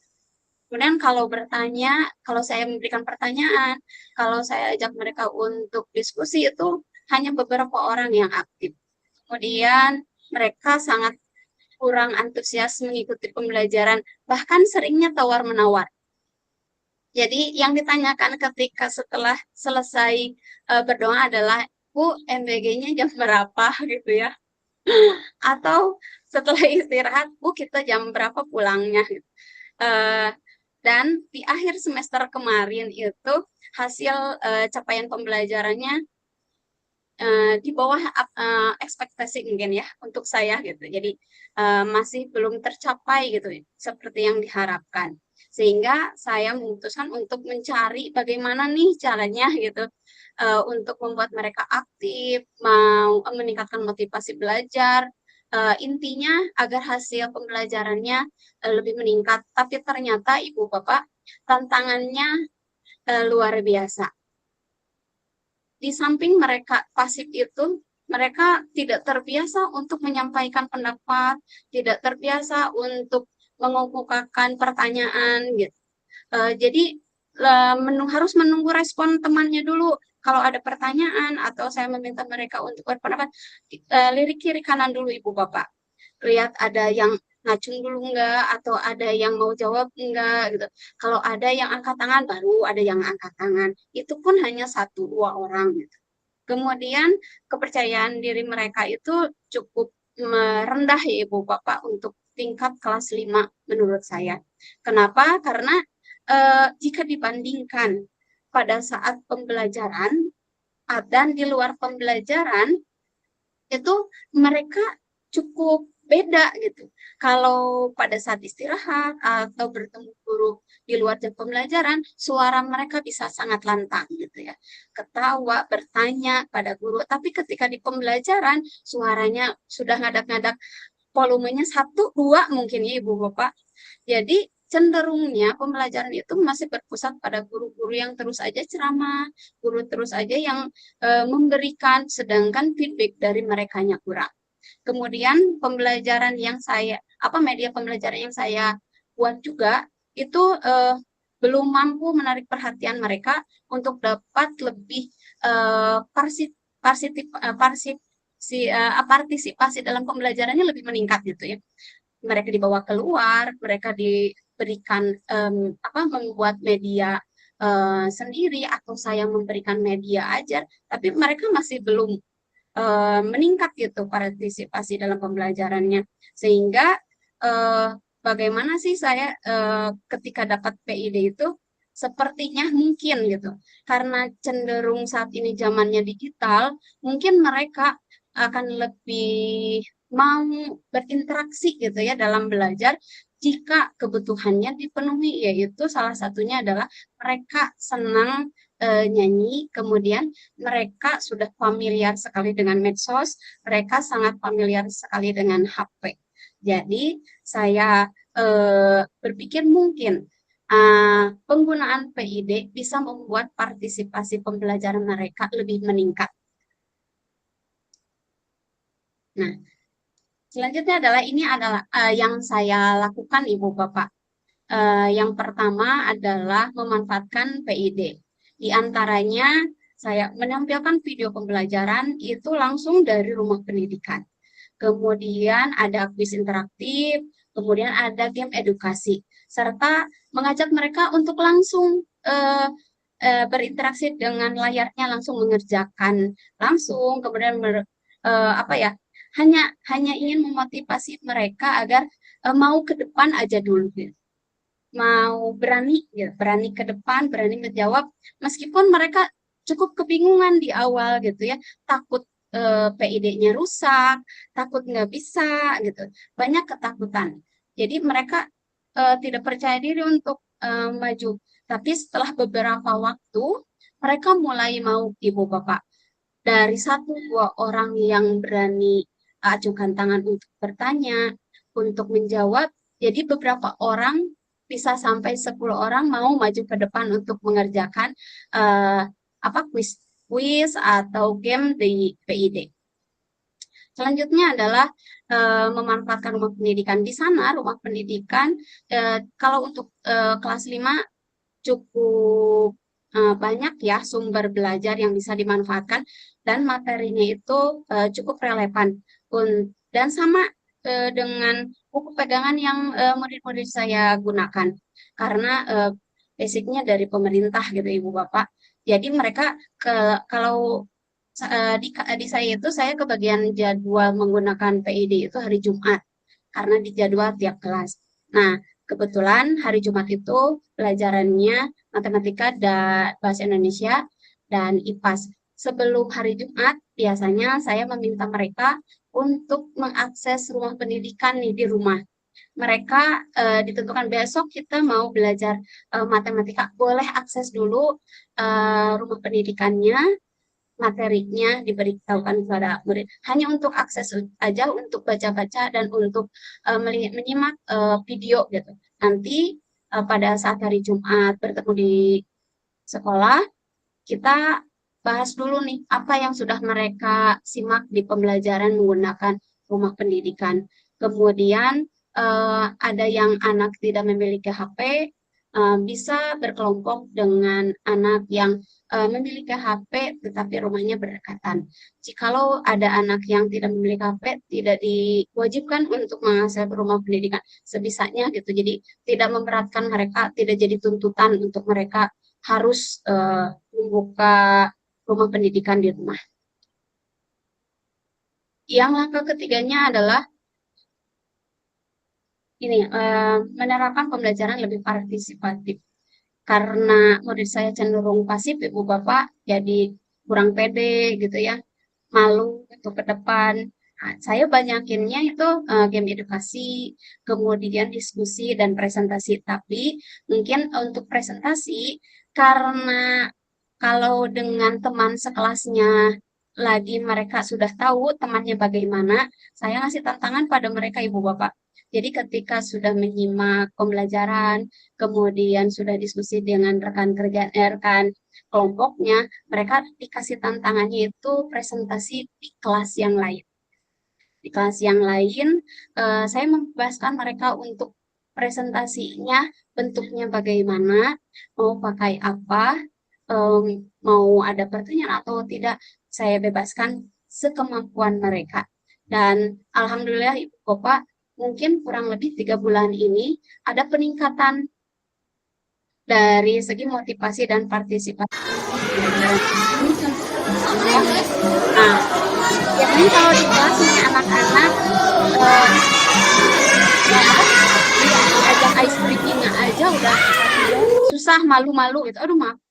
Kemudian kalau bertanya, kalau saya memberikan pertanyaan, kalau saya ajak mereka untuk diskusi itu hanya beberapa orang yang aktif. Kemudian mereka sangat kurang antusias mengikuti pembelajaran, bahkan seringnya tawar-menawar. Jadi yang ditanyakan ketika setelah selesai berdoa adalah, Bu, MBG-nya jam berapa gitu ya? Atau setelah istirahat, Bu, kita jam berapa pulangnya? Gitu. Dan di akhir semester kemarin itu hasil capaian pembelajarannya di bawah ekspektasi mungkin ya untuk saya gitu. Jadi masih belum tercapai gitu seperti yang diharapkan. Sehingga saya memutuskan untuk mencari bagaimana nih caranya gitu untuk membuat mereka aktif, mau meningkatkan motivasi belajar. Intinya agar hasil pembelajarannya lebih meningkat. Tapi ternyata Ibu Bapak tantangannya luar biasa. Di samping mereka pasif itu, mereka tidak terbiasa untuk menyampaikan pendapat, tidak terbiasa untuk mengemukakan pertanyaan gitu. Jadi harus menunggu respon temannya dulu. Kalau ada pertanyaan atau saya meminta mereka untuk berpendapat, lirik kiri kanan dulu Ibu Bapak. Lihat ada yang ngacung dulu enggak, atau ada yang mau jawab enggak gitu. Kalau ada yang angkat tangan, baru ada yang angkat tangan. Itu pun hanya 1-2 orang gitu. Kemudian kepercayaan diri mereka itu cukup rendah ya Ibu Bapak untuk tingkat kelas 5 menurut saya. Kenapa? Karena jika dibandingkan pada saat pembelajaran dan di luar pembelajaran, itu mereka cukup beda gitu. Kalau pada saat istirahat atau bertemu guru di luar jam pembelajaran, suara mereka bisa sangat lantang gitu ya. Ketawa, bertanya pada guru, tapi ketika di pembelajaran suaranya sudah ngadak-ngadak, volumenya 1-2 mungkin ya Ibu Bapak. Jadi cenderungnya pembelajaran itu masih berpusat pada guru-guru yang terus aja ceramah, guru terus aja yang memberikan, sedangkan feedback dari merekanya kurang. Kemudian pembelajaran yang media pembelajaran yang saya buat juga itu belum mampu menarik perhatian mereka untuk dapat lebih partisipasi dalam pembelajarannya lebih meningkat gitu ya. Mereka dibawa keluar, mereka diberikan membuat media sendiri atau saya memberikan media ajar, tapi mereka masih belum meningkat gitu partisipasi dalam pembelajarannya. Sehingga bagaimana sih saya ketika dapat PID itu sepertinya mungkin gitu. Karena cenderung saat ini zamannya digital, mungkin mereka akan lebih mau berinteraksi gitu ya dalam belajar jika kebutuhannya dipenuhi, yaitu salah satunya adalah mereka senang nyanyi, kemudian mereka sudah familiar sekali dengan medsos, mereka sangat familiar sekali dengan HP. Jadi saya berpikir mungkin penggunaan PID bisa membuat partisipasi pembelajaran mereka lebih meningkat. Nah, selanjutnya adalah ini adalah yang saya lakukan Ibu Bapak. Yang pertama adalah memanfaatkan PID. Di antaranya saya menampilkan video pembelajaran itu langsung dari rumah pendidikan. Kemudian ada kuis interaktif, kemudian ada game edukasi, serta mengajak mereka untuk langsung berinteraksi dengan layarnya, langsung mengerjakan langsung, kemudian hanya ingin memotivasi mereka agar mau ke depan aja dulu, gitu. Mau berani, gitu, berani ke depan, berani menjawab, meskipun mereka cukup kebingungan di awal gitu ya, takut PID-nya rusak, takut nggak bisa gitu, banyak ketakutan. Jadi mereka tidak percaya diri untuk maju. Tapi setelah beberapa waktu, mereka mulai mau Ibu Bapak. Dari 1-2 orang yang berani ajukan tangan untuk bertanya, untuk menjawab, jadi beberapa orang bisa sampai 10 orang mau maju ke depan untuk mengerjakan kuis atau game di PID. Selanjutnya adalah memanfaatkan rumah pendidikan. Di sana rumah pendidikan kalau untuk kelas 5 cukup banyak ya sumber belajar yang bisa dimanfaatkan dan materinya itu cukup relevan dan sama dengan buku pegangan yang murid-murid saya gunakan karena basicnya dari pemerintah gitu Ibu Bapak. Jadi mereka kalau di saya itu saya kebagian jadwal menggunakan PID itu hari Jumat karena di jadwal tiap kelas. Nah, kebetulan hari Jumat itu pelajarannya matematika dan bahasa Indonesia dan IPAS. Sebelum hari Jumat, biasanya saya meminta mereka untuk mengakses rumah pendidikan nih di rumah. Mereka ditentukan besok kita mau belajar matematika, boleh akses dulu rumah pendidikannya, materinya diberitahukan kepada murid hanya untuk akses aja untuk baca-baca dan untuk menyimak video gitu. Nanti pada saat hari Jumat bertemu di sekolah kita bahas dulu nih apa yang sudah mereka simak di pembelajaran menggunakan rumah pendidikan. Kemudian ada yang anak tidak memiliki HP bisa berkelompok dengan anak yang memiliki HP tetapi rumahnya berdekatan. Jikalau ada anak yang tidak memiliki HP, tidak diwajibkan untuk mengakses rumah pendidikan sebisanya gitu. Jadi tidak memberatkan mereka, tidak jadi tuntutan untuk mereka harus membuka rumah pendidikan di rumah. Yang langkah ketiganya adalah ini menerapkan pembelajaran lebih partisipatif. Karena murid saya cenderung pasif, Ibu Bapak, jadi kurang pede gitu ya, malu untuk ke depan. Nah, saya banyakinnya itu game edukasi, kemudian diskusi dan presentasi. Tapi mungkin untuk presentasi, karena kalau dengan teman sekelasnya lagi mereka sudah tahu temannya bagaimana, saya ngasih tantangan pada mereka Ibu Bapak. Jadi ketika sudah menyimak pembelajaran, kemudian sudah diskusi dengan rekan kelompoknya, mereka dikasih tantangannya itu presentasi di kelas yang lain. Di kelas yang lain, saya membebaskan mereka untuk presentasinya bentuknya bagaimana, mau pakai apa, mau ada pertanyaan atau tidak, saya bebaskan sekemampuan mereka. Dan alhamdulillah Ibu Bapak, mungkin kurang lebih 3 bulan ini ada peningkatan dari segi motivasi dan partisipasi pembelajaran. Ini contoh ya. Nah, biasanya kalau di kelas nih anak-anak diajak ice breaking-nya aja udah susah, malu-malu gitu. Aduh maaf,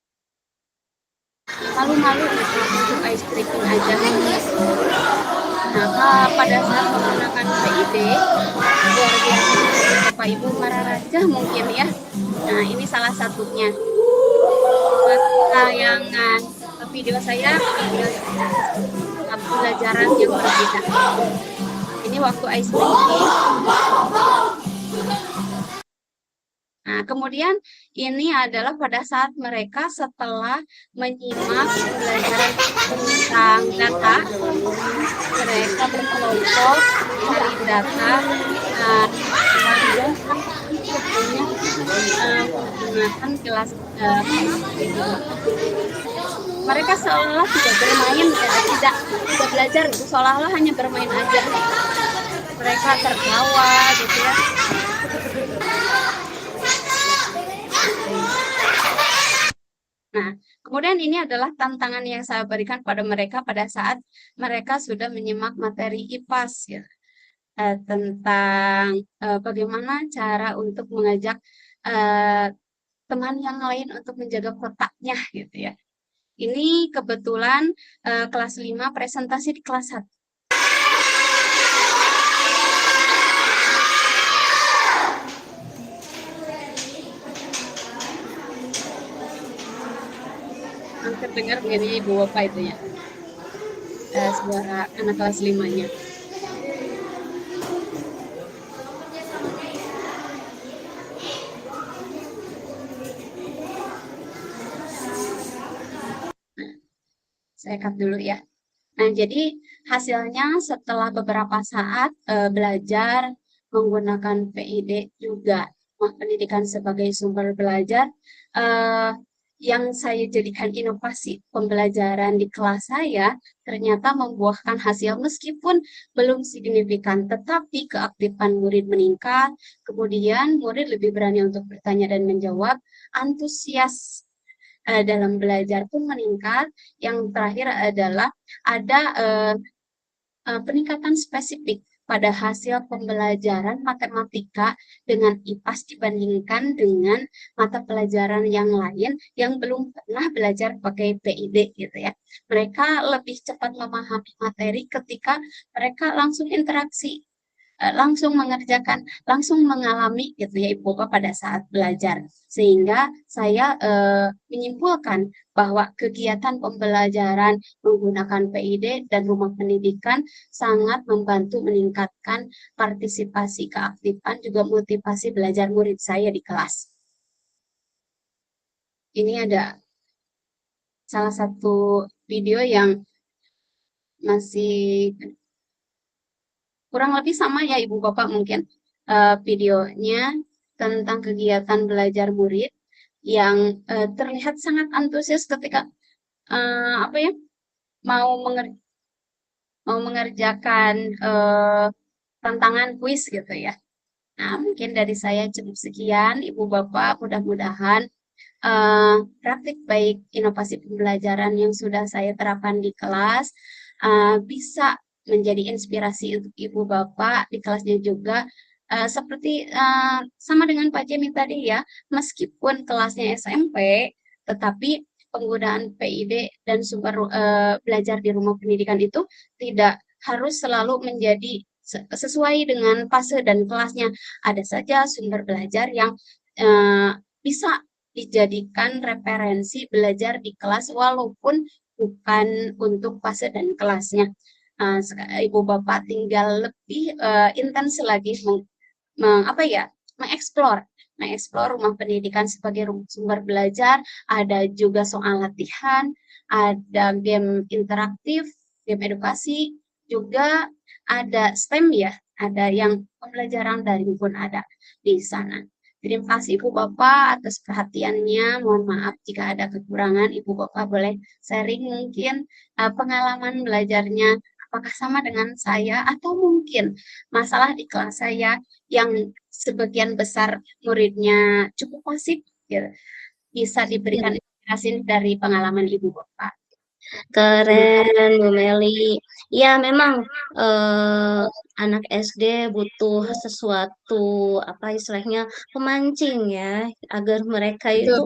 malu-malu gitu untuk ice breaking aja. Nah, pada saat menggunakan PID, luar biasa Bapak Ibu para raja mungkin ya. Nah, ini salah satunya. Buat tayangan video saya ambil pembelajaran yang berbeda. Ini waktu ice breaking. Nah, kemudian ini adalah pada saat mereka setelah menyimak pembelajaran tentang data, mereka berkelompok mencari data, menggunakan kelas mereka seolah tidak bermain, tidak belajar, itu seolah-olah hanya bermain aja. Mereka tertawa gitu ya. Nah, kemudian ini adalah tantangan yang saya berikan pada mereka pada saat mereka sudah menyimak materi IPAS ya. Tentang bagaimana cara untuk mengajak teman yang lain untuk menjaga kotaknya gitu ya. Ini kebetulan kelas 5 presentasi di kelas 1. Terdengar begini Ibu Bapak itu ya, suara anak kelas 5-nya. Saya cut dulu ya. Nah, jadi hasilnya setelah beberapa saat belajar menggunakan PID juga pendidikan sebagai sumber belajar, yang saya jadikan inovasi pembelajaran di kelas saya ternyata membuahkan hasil meskipun belum signifikan, tetapi keaktifan murid meningkat, kemudian murid lebih berani untuk bertanya dan menjawab, antusias dalam belajar pun meningkat. Yang terakhir adalah ada peningkatan spesifik pada hasil pembelajaran matematika dengan IPAS dibandingkan dengan mata pelajaran yang lain yang belum pernah belajar pakai PID gitu ya. Mereka lebih cepat memahami materi ketika mereka langsung interaksi, langsung mengerjakan, langsung mengalami gitu ya Ibu Bapak pada saat belajar. Sehingga saya menyimpulkan bahwa kegiatan pembelajaran menggunakan PID dan rumah pendidikan sangat membantu meningkatkan partisipasi keaktifan juga motivasi belajar murid saya di kelas. Ini ada salah satu video yang masih kurang lebih sama ya Ibu Bapak mungkin videonya tentang kegiatan belajar murid yang terlihat sangat antusias ketika mau mengerjakan tantangan kuis gitu ya. Nah, mungkin dari saya cukup sekian Ibu Bapak, mudah-mudahan praktik baik inovasi pembelajaran yang sudah saya terapkan di kelas bisa menjadi inspirasi untuk Ibu Bapak di kelasnya juga. Seperti sama dengan Pak Jemi tadi ya, meskipun kelasnya SMP, tetapi penggunaan PID dan sumber belajar di rumah pendidikan itu tidak harus selalu menjadi sesuai dengan fase dan kelasnya. Ada saja sumber belajar yang bisa dijadikan referensi belajar di kelas walaupun bukan untuk fase dan kelasnya. Ibu Bapak tinggal lebih intens lagi mengeksplor rumah pendidikan sebagai sumber belajar. Ada juga soal latihan, ada game interaktif, game edukasi, juga ada STEM ya, ada yang pembelajaran daring pun ada di sana. Terima kasih Ibu Bapak atas perhatiannya. Mohon maaf jika ada kekurangan. Ibu Bapak boleh sharing mungkin pengalaman belajarnya apakah sama dengan saya atau mungkin masalah di kelas saya yang sebagian besar muridnya cukup pasif gitu. Bisa diberikan inspirasi dari pengalaman Ibu Bapak. Keren, Bu Meli. Ya, memang anak SD butuh sesuatu apa istilahnya pemancing ya, agar mereka itu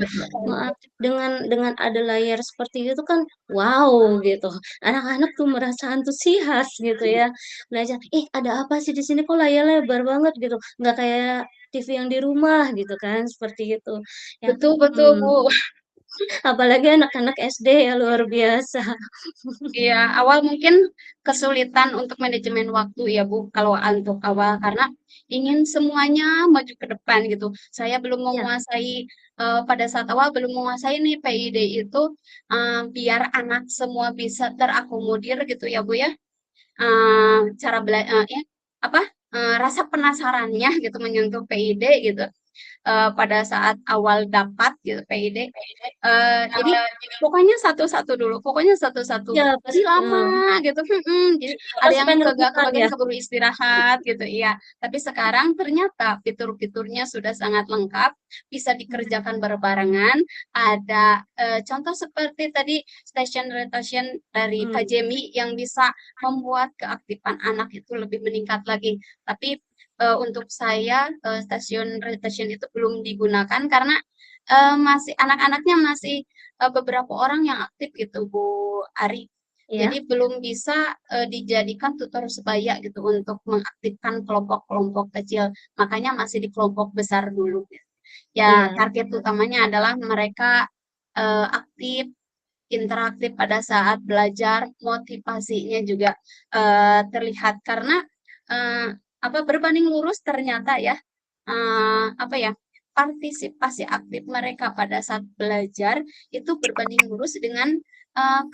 dengan ada layar seperti itu kan wow gitu. Anak-anak tuh merasa antusias gitu ya. Belajar, ih ada apa sih di sini kok layarnya lebar banget gitu. Nggak kayak TV yang di rumah gitu kan, seperti itu. Ya, Betul, Bu. apalagi anak-anak SD ya luar biasa. Iya, awal mungkin kesulitan untuk manajemen waktu ya Bu, kalau untuk awal karena ingin semuanya maju ke depan gitu. Saya belum Ya, menguasai pada saat awal belum menguasai nih PID itu biar anak semua bisa terakomodir gitu ya Bu ya. Cara ya, apa rasa penasarannya gitu menyentuh PID gitu pada saat awal dapat gitu PID. Jadi pokoknya satu-satu dulu, pokoknya satu-satu. ya Jadi betul. lama gitu, jadi ada Harus yang sampai kegak rebutan kebagian ya. keburu istirahat gitu, iya. Tapi sekarang ternyata fitur-fiturnya sudah sangat lengkap, bisa dikerjakan berbarengan. Ada contoh seperti tadi station rotation dari Kak Jemi yang bisa membuat keaktifan anak itu lebih meningkat lagi. Tapi untuk saya stasiun rotation itu belum digunakan karena masih anak-anaknya masih beberapa orang yang aktif gitu Bu Ari. Ya, Jadi belum bisa dijadikan tutor sebaya gitu untuk mengaktifkan kelompok-kelompok kecil. Makanya masih di kelompok besar dulu. Ya, iya, target utamanya adalah mereka aktif, interaktif pada saat belajar, motivasinya juga terlihat karena eh, apa berbanding lurus ternyata ya apa ya partisipasi aktif mereka pada saat belajar itu berbanding lurus dengan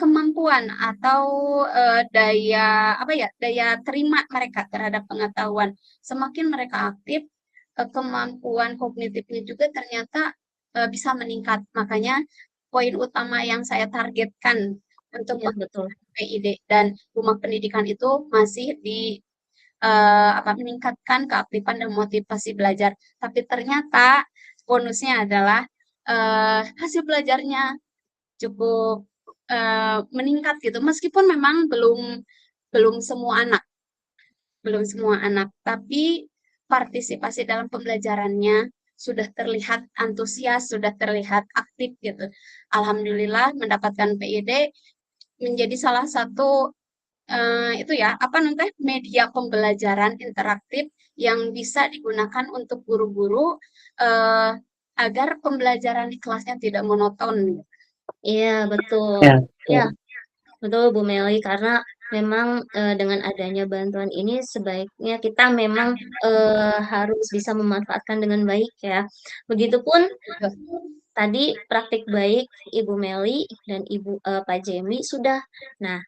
kemampuan atau daya apa ya daya terima mereka terhadap pengetahuan. Semakin mereka aktif, kemampuan kognitifnya juga ternyata bisa meningkat. Makanya poin utama yang saya targetkan untuk iya betul. PID dan rumah pendidikan itu masih di meningkatkan keaktifan dan motivasi belajar. Tapi ternyata bonusnya adalah hasil belajarnya cukup meningkat gitu. Meskipun memang belum semua anak, tapi partisipasi dalam pembelajarannya sudah terlihat antusias, sudah terlihat aktif gitu. Alhamdulillah mendapatkan PID menjadi salah satu itu ya apa nanti media pembelajaran interaktif yang bisa digunakan untuk guru-guru agar pembelajaran di kelasnya tidak monoton. Iya betul. Ya, Ya, betul Bu Meli karena memang dengan adanya bantuan ini sebaiknya kita memang harus bisa memanfaatkan dengan baik ya. Begitupun tadi praktik baik Ibu Meli dan Pak Jemi sudah. Nah,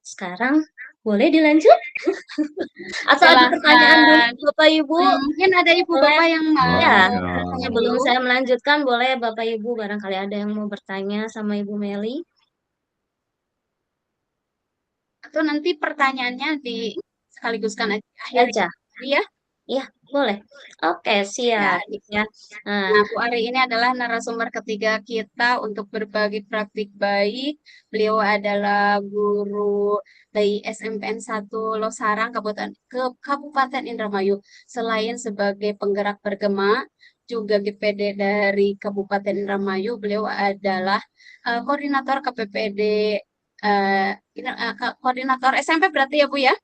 sekarang boleh dilanjut? Atau ada pertanyaan dulu Silahkan. Bapak Ibu? Mungkin ada ibu Boleh? bapak yang mau Ya, Boleh dong. bertanya sebelum dulu. saya melanjutkan, boleh Bapak Ibu barangkali ada yang mau bertanya sama Ibu Meli? Atau nanti pertanyaannya di sekaliguskan aja di akhir Aja. ya. Iya, boleh. Oke, Ya, siap ya. Nah, Nah, Bu Ari ini adalah narasumber ketiga kita untuk berbagi praktik baik. Beliau adalah guru dari SMPN 1 Losarang, Kabupaten Indramayu. Selain sebagai penggerak bergema, juga GPD dari Kabupaten Indramayu, beliau adalah koordinator KPPD, koordinator SMP berarti ya Bu ya?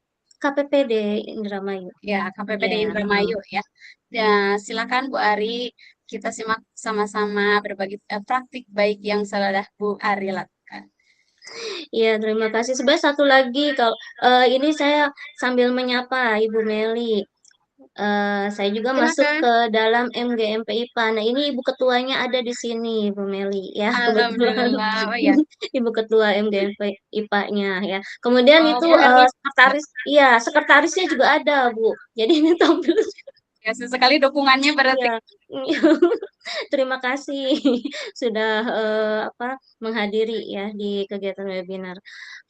KPPD Indramayu. Ya, KPPD Ya, Indramayu ya. Ya, silakan Bu Ari, kita simak sama-sama berbagi praktik baik yang sudah Bu Ari lakukan. iya, terima kasih. Sebenarnya satu lagi, kalau ini saya sambil menyapa Ibu Meli. Saya juga masuk Silakan. ke dalam MGMP IPA. Nah, ini Ibu Ketuanya ada di sini, Ibu Meli, ya, kebetulan. Alhamdulillah. Oh ya. Ibu Ketua MGMP IPA-nya, ya. Kemudian Oh, itu Bu Herli. sekretaris, iya, sekretarisnya juga ada, Bu. Jadi ini tampil. Ya, sesekali dukungannya berarti. Iya. Terima kasih sudah menghadiri ya di kegiatan webinar.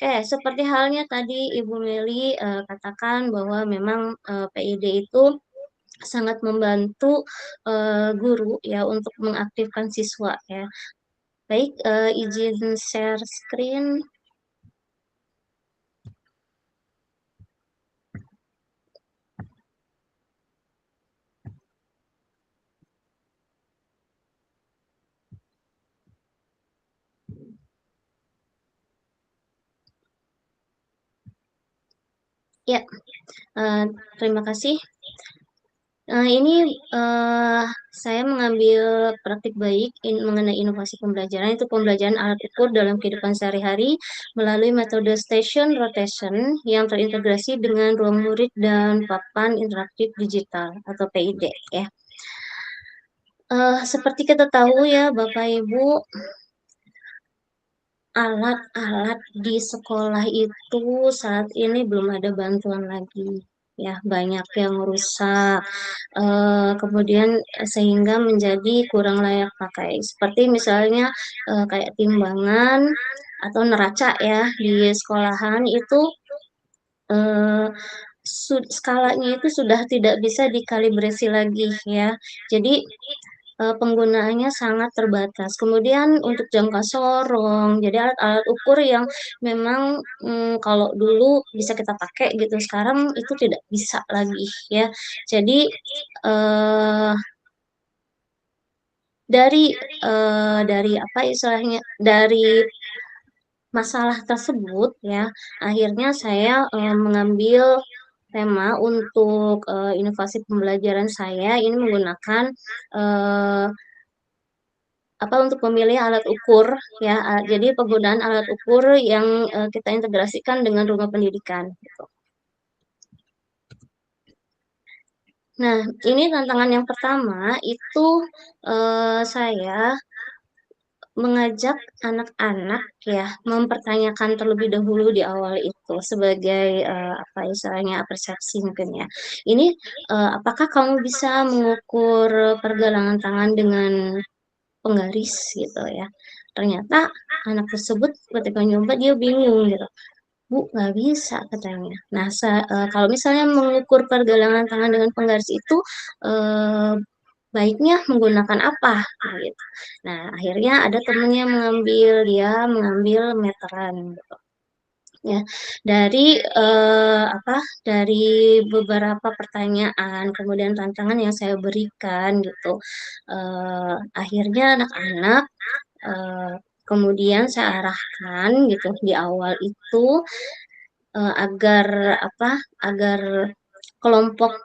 Oke, seperti halnya tadi Ibu Meli katakan bahwa memang PID itu sangat membantu guru ya untuk mengaktifkan siswa ya. Baik, izin share screen. Ya, terima kasih. Ini saya mengambil praktik baik mengenai inovasi pembelajaran, itu pembelajaran alat ukur dalam kehidupan sehari-hari melalui metode station rotation yang terintegrasi dengan ruang murid dan papan interaktif digital atau PID ya. Seperti kita tahu ya Bapak Ibu, alat-alat di sekolah itu saat ini belum ada bantuan lagi ya, banyak yang rusak, kemudian sehingga menjadi kurang layak pakai, seperti misalnya kayak timbangan atau neraca ya di sekolahan itu eh, skalanya itu sudah tidak bisa dikalibrasi lagi ya, jadi penggunaannya sangat terbatas. Kemudian untuk jangka sorong, jadi alat-alat ukur yang memang kalau dulu bisa kita pakai gitu, sekarang itu tidak bisa lagi ya. Jadi eh, dari apa istilahnya, dari masalah tersebut ya, akhirnya saya mengambil tema untuk inovasi pembelajaran saya ini menggunakan eh, apa untuk memilih alat ukur ya, jadi penggunaan alat ukur yang kita integrasikan dengan rumah pendidikan gitu. Nah, ini tantangan yang pertama itu saya mengajak anak-anak ya mempertanyakan terlebih dahulu di awal itu sebagai apa istilahnya persepsi mungkin ya. Ini apakah kamu bisa mengukur pergelangan tangan dengan penggaris gitu ya. Ternyata anak tersebut ketika nyoba dia bingung gitu. Bu, nggak bisa katanya. Nah, kalau misalnya mengukur pergelangan tangan dengan penggaris itu eh, baiknya menggunakan apa? Nah, gitu. Nah, akhirnya ada temennya dia mengambil meteran gitu. Ya, dari apa? Dari beberapa pertanyaan, kemudian tantangan yang saya berikan gitu. Akhirnya anak-anak kemudian saya arahkan gitu di awal itu agar apa? Agar kelompok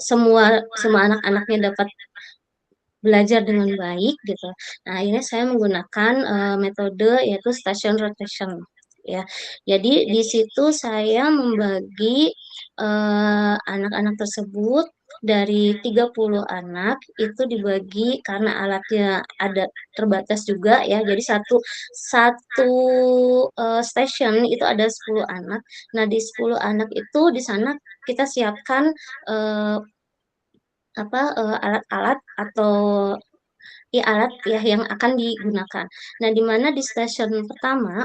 semua semua anak-anaknya dapat belajar dengan baik gitu. Nah, akhirnya saya menggunakan metode yaitu station rotation ya. Jadi di situ saya membagi anak-anak tersebut dari 30 anak itu dibagi karena alatnya ada terbatas juga ya. Jadi satu satu station itu ada 10 anak. Nah, di 10 anak itu di sana kita siapkan eh, apa alat-alat atau ya alat ya yang akan digunakan. Nah, di mana di stasiun pertama,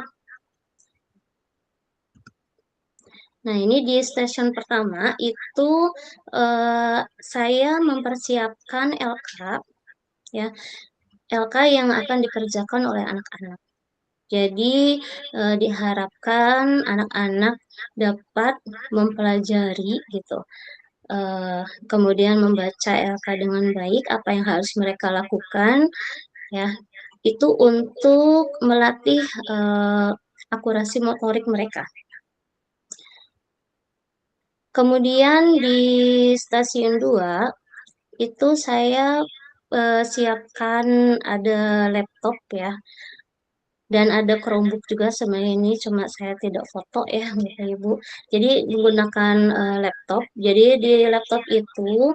nah ini di stasiun pertama itu saya mempersiapkan LK ya, LK yang akan dikerjakan oleh anak-anak. Jadi diharapkan anak-anak dapat mempelajari gitu, kemudian membaca LK dengan baik, apa yang harus mereka lakukan ya, itu untuk melatih akurasi motorik mereka. Kemudian di stasiun 2 itu saya siapkan ada laptop ya, dan ada Chromebook juga sebenarnya, ini cuma saya tidak foto ya Bapak Ibu. Jadi menggunakan laptop. Jadi di laptop itu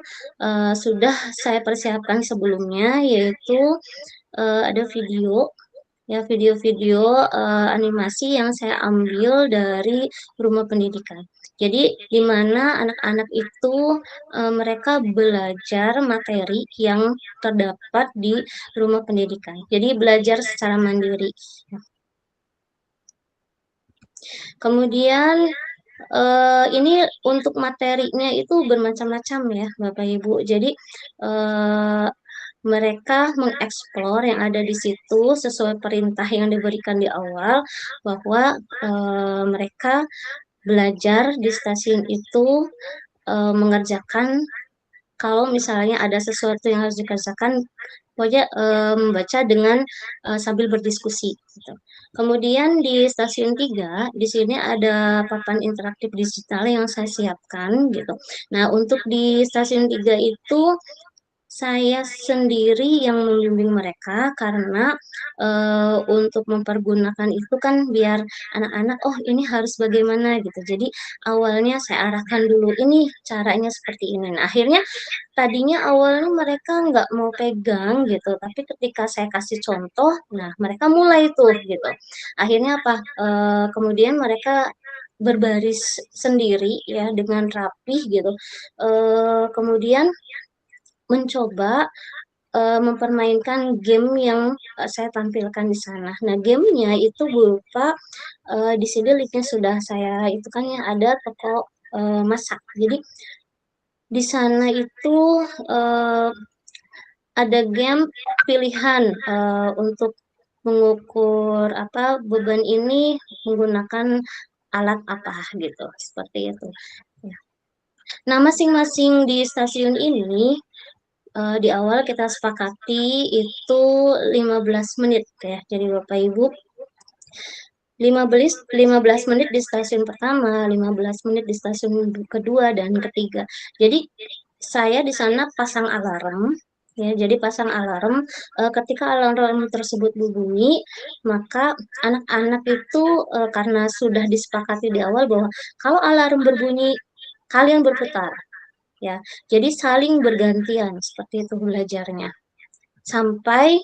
sudah saya persiapkan sebelumnya, yaitu ada video ya, video-video animasi yang saya ambil dari rumah pendidikan. Jadi di mana anak-anak itu mereka belajar materi yang terdapat di rumah pendidikan. Jadi belajar secara mandiri. Kemudian ini untuk materinya itu bermacam-macam ya Bapak Ibu. Jadi mereka mengeksplor yang ada di situ sesuai perintah yang diberikan di awal bahwa mereka belajar di stasiun itu mengerjakan kalau misalnya ada sesuatu yang harus dikerjakan, pokoknya membaca dengan sambil berdiskusi. Gitu. Kemudian di stasiun 3, di sini ada papan interaktif digital yang saya siapkan gitu. Nah, untuk di stasiun 3 itu saya sendiri yang membimbing mereka karena untuk mempergunakan itu kan biar anak-anak, oh ini harus bagaimana gitu. Jadi awalnya saya arahkan dulu ini caranya seperti ini. Nah, akhirnya tadinya awalnya mereka nggak mau pegang gitu, tapi ketika saya kasih contoh, nah mereka mulai tuh gitu. Akhirnya apa? Kemudian mereka berbaris sendiri ya dengan rapih gitu. Kemudian mencoba mempermainkan game yang saya tampilkan di sana. Nah, gamenya itu berupa di sini linknya sudah saya itu kan ya ada toko masak. Jadi di sana itu eh, ada game pilihan untuk mengukur apa beban ini menggunakan alat apa gitu, seperti itu. Ya. Nah, masing-masing di stasiun ini di awal kita sepakati itu 15 menit ya. Jadi Bapak Ibu 15 menit di stasiun pertama, 15 menit di stasiun kedua dan ketiga. Jadi saya di sana pasang alarm ya. Jadi pasang alarm ketika alarm tersebut berbunyi, maka anak-anak itu karena sudah disepakati di awal bahwa kalau alarm berbunyi kalian berputar ya. Jadi saling bergantian seperti itu belajarnya sampai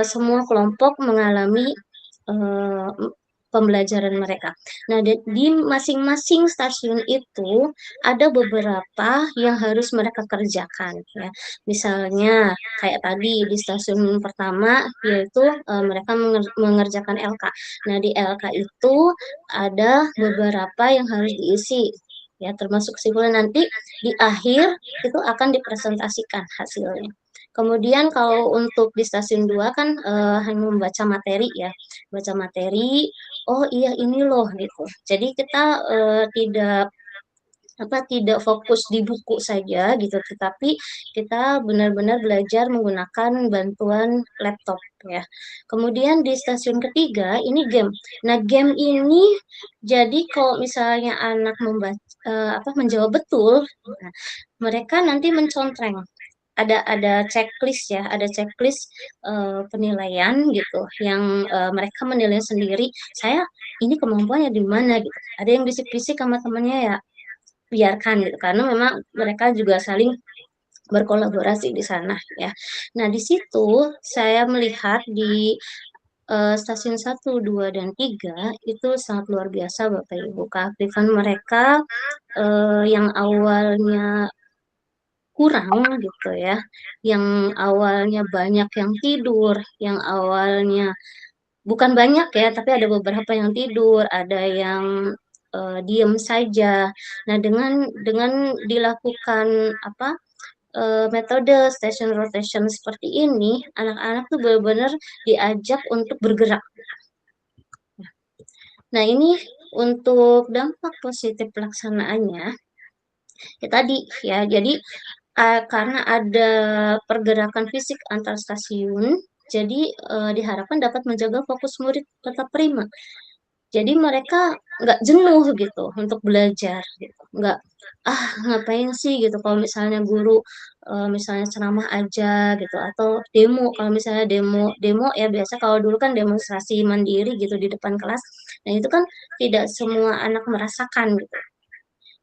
semua kelompok mengalami eh, pembelajaran mereka. Nah, di masing-masing stasiun itu ada beberapa yang harus mereka kerjakan ya. Misalnya kayak tadi di stasiun pertama yaitu mereka mengerjakan LK. Nah, di LK itu ada beberapa yang harus diisi ya termasuk kesimpulan nanti di akhir itu akan dipresentasikan hasilnya. Kemudian kalau untuk di stasiun 2 kan hanya membaca materi ya, baca materi, oh iya ini loh gitu. Jadi kita tidak tidak fokus di buku saja gitu, tetapi kita benar-benar belajar menggunakan bantuan laptop ya. Kemudian di stasiun ketiga ini game. Nah, game ini jadi kalau misalnya anak menjawab betul, nah, mereka nanti mencontreng ada checklist ya, ada checklist penilaian gitu yang mereka menilai sendiri. Saya ini kemampuannya di mana gitu. Ada yang bisik-bisik sama temannya ya biarkan gitu karena memang mereka juga saling berkolaborasi di sana ya. Nah, di situ saya melihat di stasiun 1, 2, dan 3 itu sangat luar biasa Bapak Ibu keaktifan mereka yang awalnya kurang gitu ya, yang awalnya banyak yang tidur, yang awalnya bukan banyak ya, tapi ada beberapa yang tidur, ada yang diem saja. Nah, dengan dilakukan metode station rotation seperti ini, anak-anak tuh benar-benar diajak untuk bergerak. Nah, ini untuk dampak positif pelaksanaannya, ya tadi ya, jadi karena ada pergerakan fisik antar stasiun, jadi diharapkan dapat menjaga fokus murid tetap prima. Jadi mereka nggak jenuh gitu untuk belajar, gitu. Nggak, ngapain sih gitu kalau misalnya guru misalnya ceramah aja gitu atau demo kalau misalnya demo demo ya biasa kalau dulu kan demonstrasi mandiri gitu di depan kelas. Nah itu kan tidak semua anak merasakan gitu.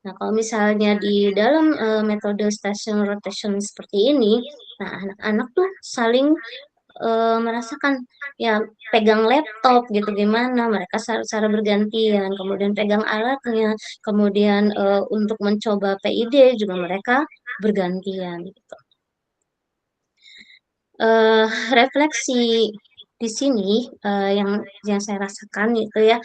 Nah, kalau misalnya di dalam metode station rotation seperti ini, nah anak-anak tuh saling merasakan ya pegang laptop gitu gimana mereka secara bergantian, kemudian pegang alatnya, kemudian untuk mencoba PID juga mereka bergantian gitu. Refleksi di sini yang saya rasakan itu ya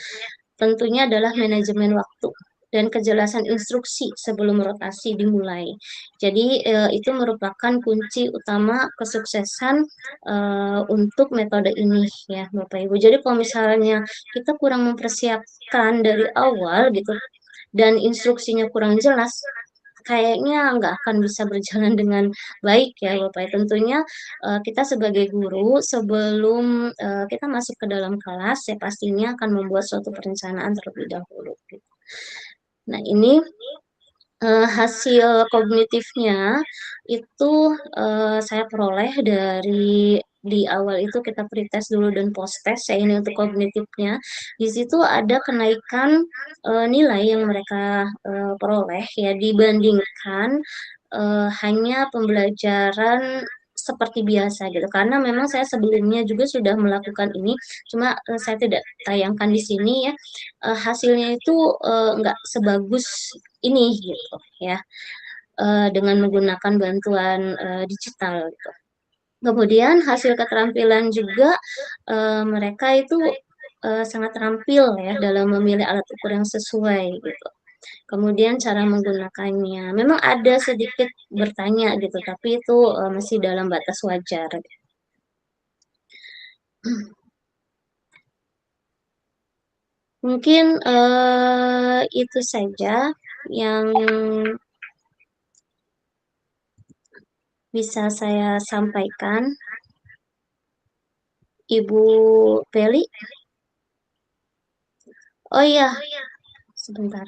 tentunya adalah manajemen waktu. dan kejelasan instruksi sebelum rotasi dimulai. Jadi itu merupakan kunci utama kesuksesan untuk metode ini ya Bapak Ibu. Jadi kalau misalnya kita kurang mempersiapkan dari awal gitu dan instruksinya kurang jelas, kayaknya nggak akan bisa berjalan dengan baik ya Bapak. Tentunya kita sebagai guru sebelum kita masuk ke dalam kelas ya pastinya akan membuat suatu perencanaan terlebih dahulu. Gitu. Nah ini hasil kognitifnya itu saya peroleh dari di awal itu kita pretest dulu dan post test ya ini untuk kognitifnya. Di situ ada kenaikan nilai yang mereka peroleh ya dibandingkan hanya pembelajaran seperti biasa gitu. Karena memang saya sebelumnya juga sudah melakukan ini, cuma saya tidak tayangkan di sini ya. Hasilnya itu nggak sebagus ini gitu ya dengan menggunakan bantuan digital gitu. Kemudian hasil keterampilan juga mereka itu sangat terampil ya dalam memilih alat ukur yang sesuai gitu. Kemudian cara menggunakannya memang ada sedikit bertanya gitu, tapi itu masih dalam batas wajar. Mungkin itu saja yang bisa saya sampaikan. Ibu Feli. Oh iya, sebentar.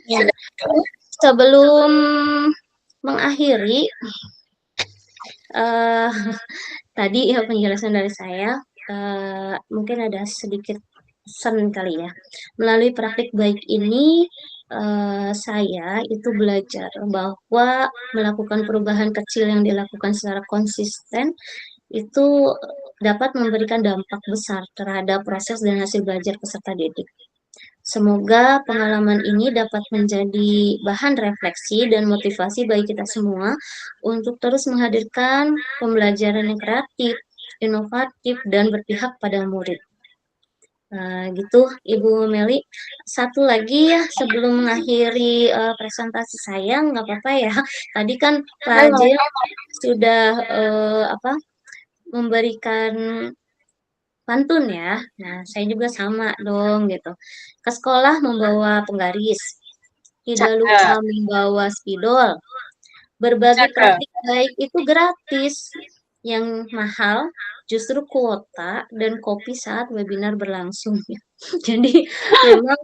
Ya. Sebelum mengakhiri, tadi ya penjelasan dari saya, mungkin ada sedikit pesan kali ya. Melalui praktik baik ini, saya itu belajar bahwa melakukan perubahan kecil yang dilakukan secara konsisten itu dapat memberikan dampak besar terhadap proses dan hasil belajar peserta didik. Semoga pengalaman ini dapat menjadi bahan refleksi dan motivasi bagi kita semua untuk terus menghadirkan pembelajaran yang kreatif, inovatif, dan berpihak pada murid. Gitu, Ibu Meli. Satu lagi ya, sebelum mengakhiri presentasi saya, nggak apa-apa ya. Tadi kan Pak Jil sudah memberikan pantun ya. Nah, saya juga sama dong gitu. Ke sekolah membawa penggaris, tidak lupa membawa spidol. Berbagi praktik baik itu gratis. Yang mahal justru kuota dan kopi saat webinar berlangsung. Jadi memang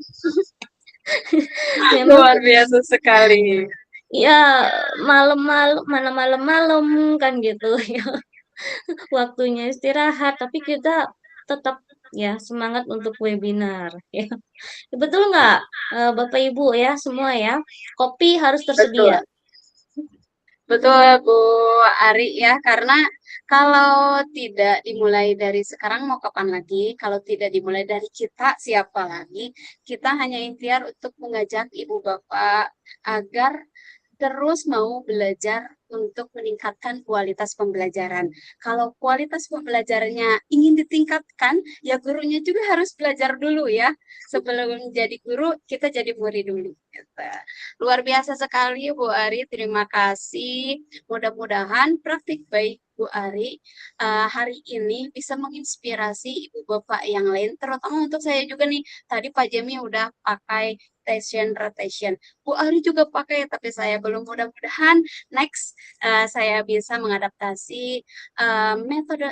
Luar biasa sekali. Ya malam-malam mana malam-malam kan gitu ya. Waktunya istirahat, tapi kita tetap ya semangat untuk webinar ya. Betul nggak Bapak Ibu ya semua ya? Kopi harus tersedia. Betul Bu Ari ya, karena kalau tidak dimulai dari sekarang mau kapan lagi? Kalau tidak dimulai dari kita siapa lagi? Kita hanya ikhtiar untuk mengajak Ibu Bapak agar terus mau belajar untuk meningkatkan kualitas pembelajaran. Kalau kualitas pembelajarannya ingin ditingkatkan, ya gurunya juga harus belajar dulu ya. Sebelum jadi guru, kita jadi murid dulu. Gitu. Luar biasa sekali Bu Ari, terima kasih. Mudah-mudahan praktik baik Bu Ari hari ini bisa menginspirasi ibu bapak yang lain, terutama untuk saya juga nih. Tadi Pak Jemi udah pakai rotation. Bu Ari juga pakai, tapi saya belum. Mudah-mudahan next saya bisa mengadaptasi metode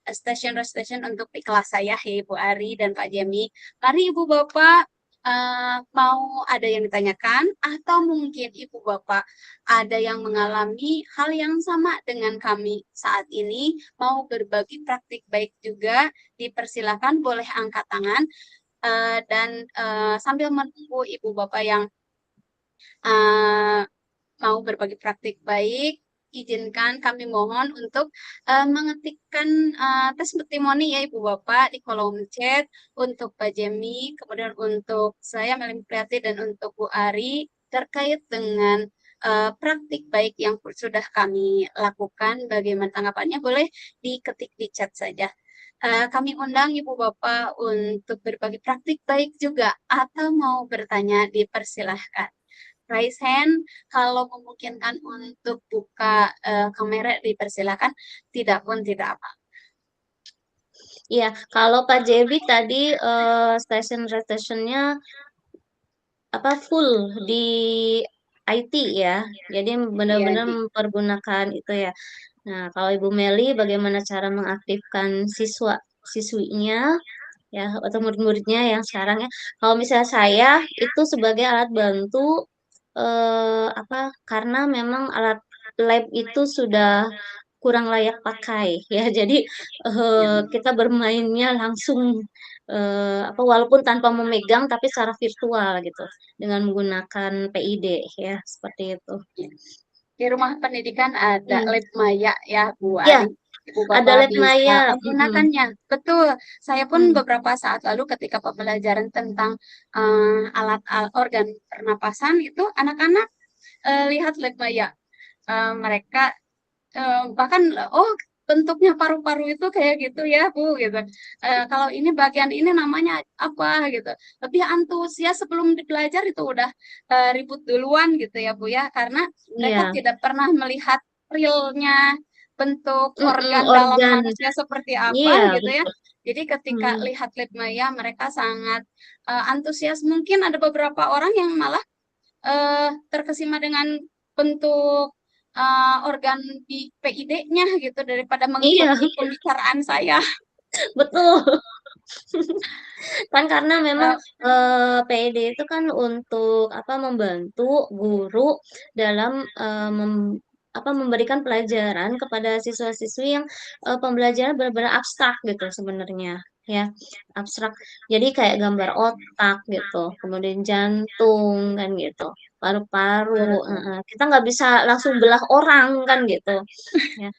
station rotation untuk di kelas saya, Ibu Ari dan Pak Jemi. Mari Ibu Bapak mau ada yang ditanyakan atau mungkin Ibu Bapak ada yang mengalami hal yang sama dengan kami saat ini, mau berbagi praktik baik juga, dipersilakan boleh angkat tangan dan sambil menunggu Ibu Bapak yang mau berbagi praktik baik, izinkan kami mohon untuk mengetikkan testimoni ya Ibu Bapak di kolom chat untuk Pak Jemi, kemudian untuk saya Melim Priati dan untuk Bu Ari terkait dengan praktik baik yang sudah kami lakukan, bagaimana tanggapannya? Boleh diketik di chat saja. Kami undang Ibu Bapak untuk berbagi praktik baik juga, atau mau bertanya dipersilahkan. Raise hand, kalau memungkinkan untuk buka kamera dipersilahkan, tidak pun tidak apa. Iya, kalau Pak JB tadi station rotationnya apa full di IT ya, jadi Iya, benar-benar mempergunakan itu ya. Nah, kalau Ibu Meli, bagaimana cara mengaktifkan siswinya ya atau murid-muridnya yang sekarang ya? Kalau misalnya saya itu sebagai alat bantu apa? Karena memang alat lab itu sudah kurang layak pakai ya. Jadi kita bermainnya langsung apa walaupun tanpa memegang tapi secara virtual gitu dengan menggunakan PID ya seperti itu. di rumah pendidikan ada Hmm. lab maya ya Bu Ya, Ari. Ibu ada Bapak lab bisa maya. menggunakannya. Betul. Saya pun Hmm. beberapa saat lalu ketika pembelajaran tentang alat organ pernapasan itu anak-anak lihat lab maya. Mereka bahkan oh bentuknya paru-paru itu kayak gitu ya Bu gitu. Kalau ini bagian ini namanya apa gitu. Lebih antusias sebelum belajar itu udah ribut duluan gitu ya Bu ya, karena mereka Iya. tidak pernah melihat realnya bentuk organ dalam Organ. manusia seperti Iya, apa gitu ya. betul. Jadi ketika Hmm. lihat lab maya mereka sangat antusias. Mungkin ada beberapa orang yang malah terkesima dengan bentuk organ di PID-nya gitu daripada Iya, mengikuti pembicaraan saya. betul. Kan karena memang Eh, PID itu kan untuk apa membantu guru dalam apa memberikan pelajaran kepada siswa-siswi yang pembelajaran benar-benar abstrak gitu sebenarnya ya abstrak jadi kayak gambar otak gitu kemudian jantung kan gitu paru-paru kita nggak bisa langsung belah orang kan gitu ya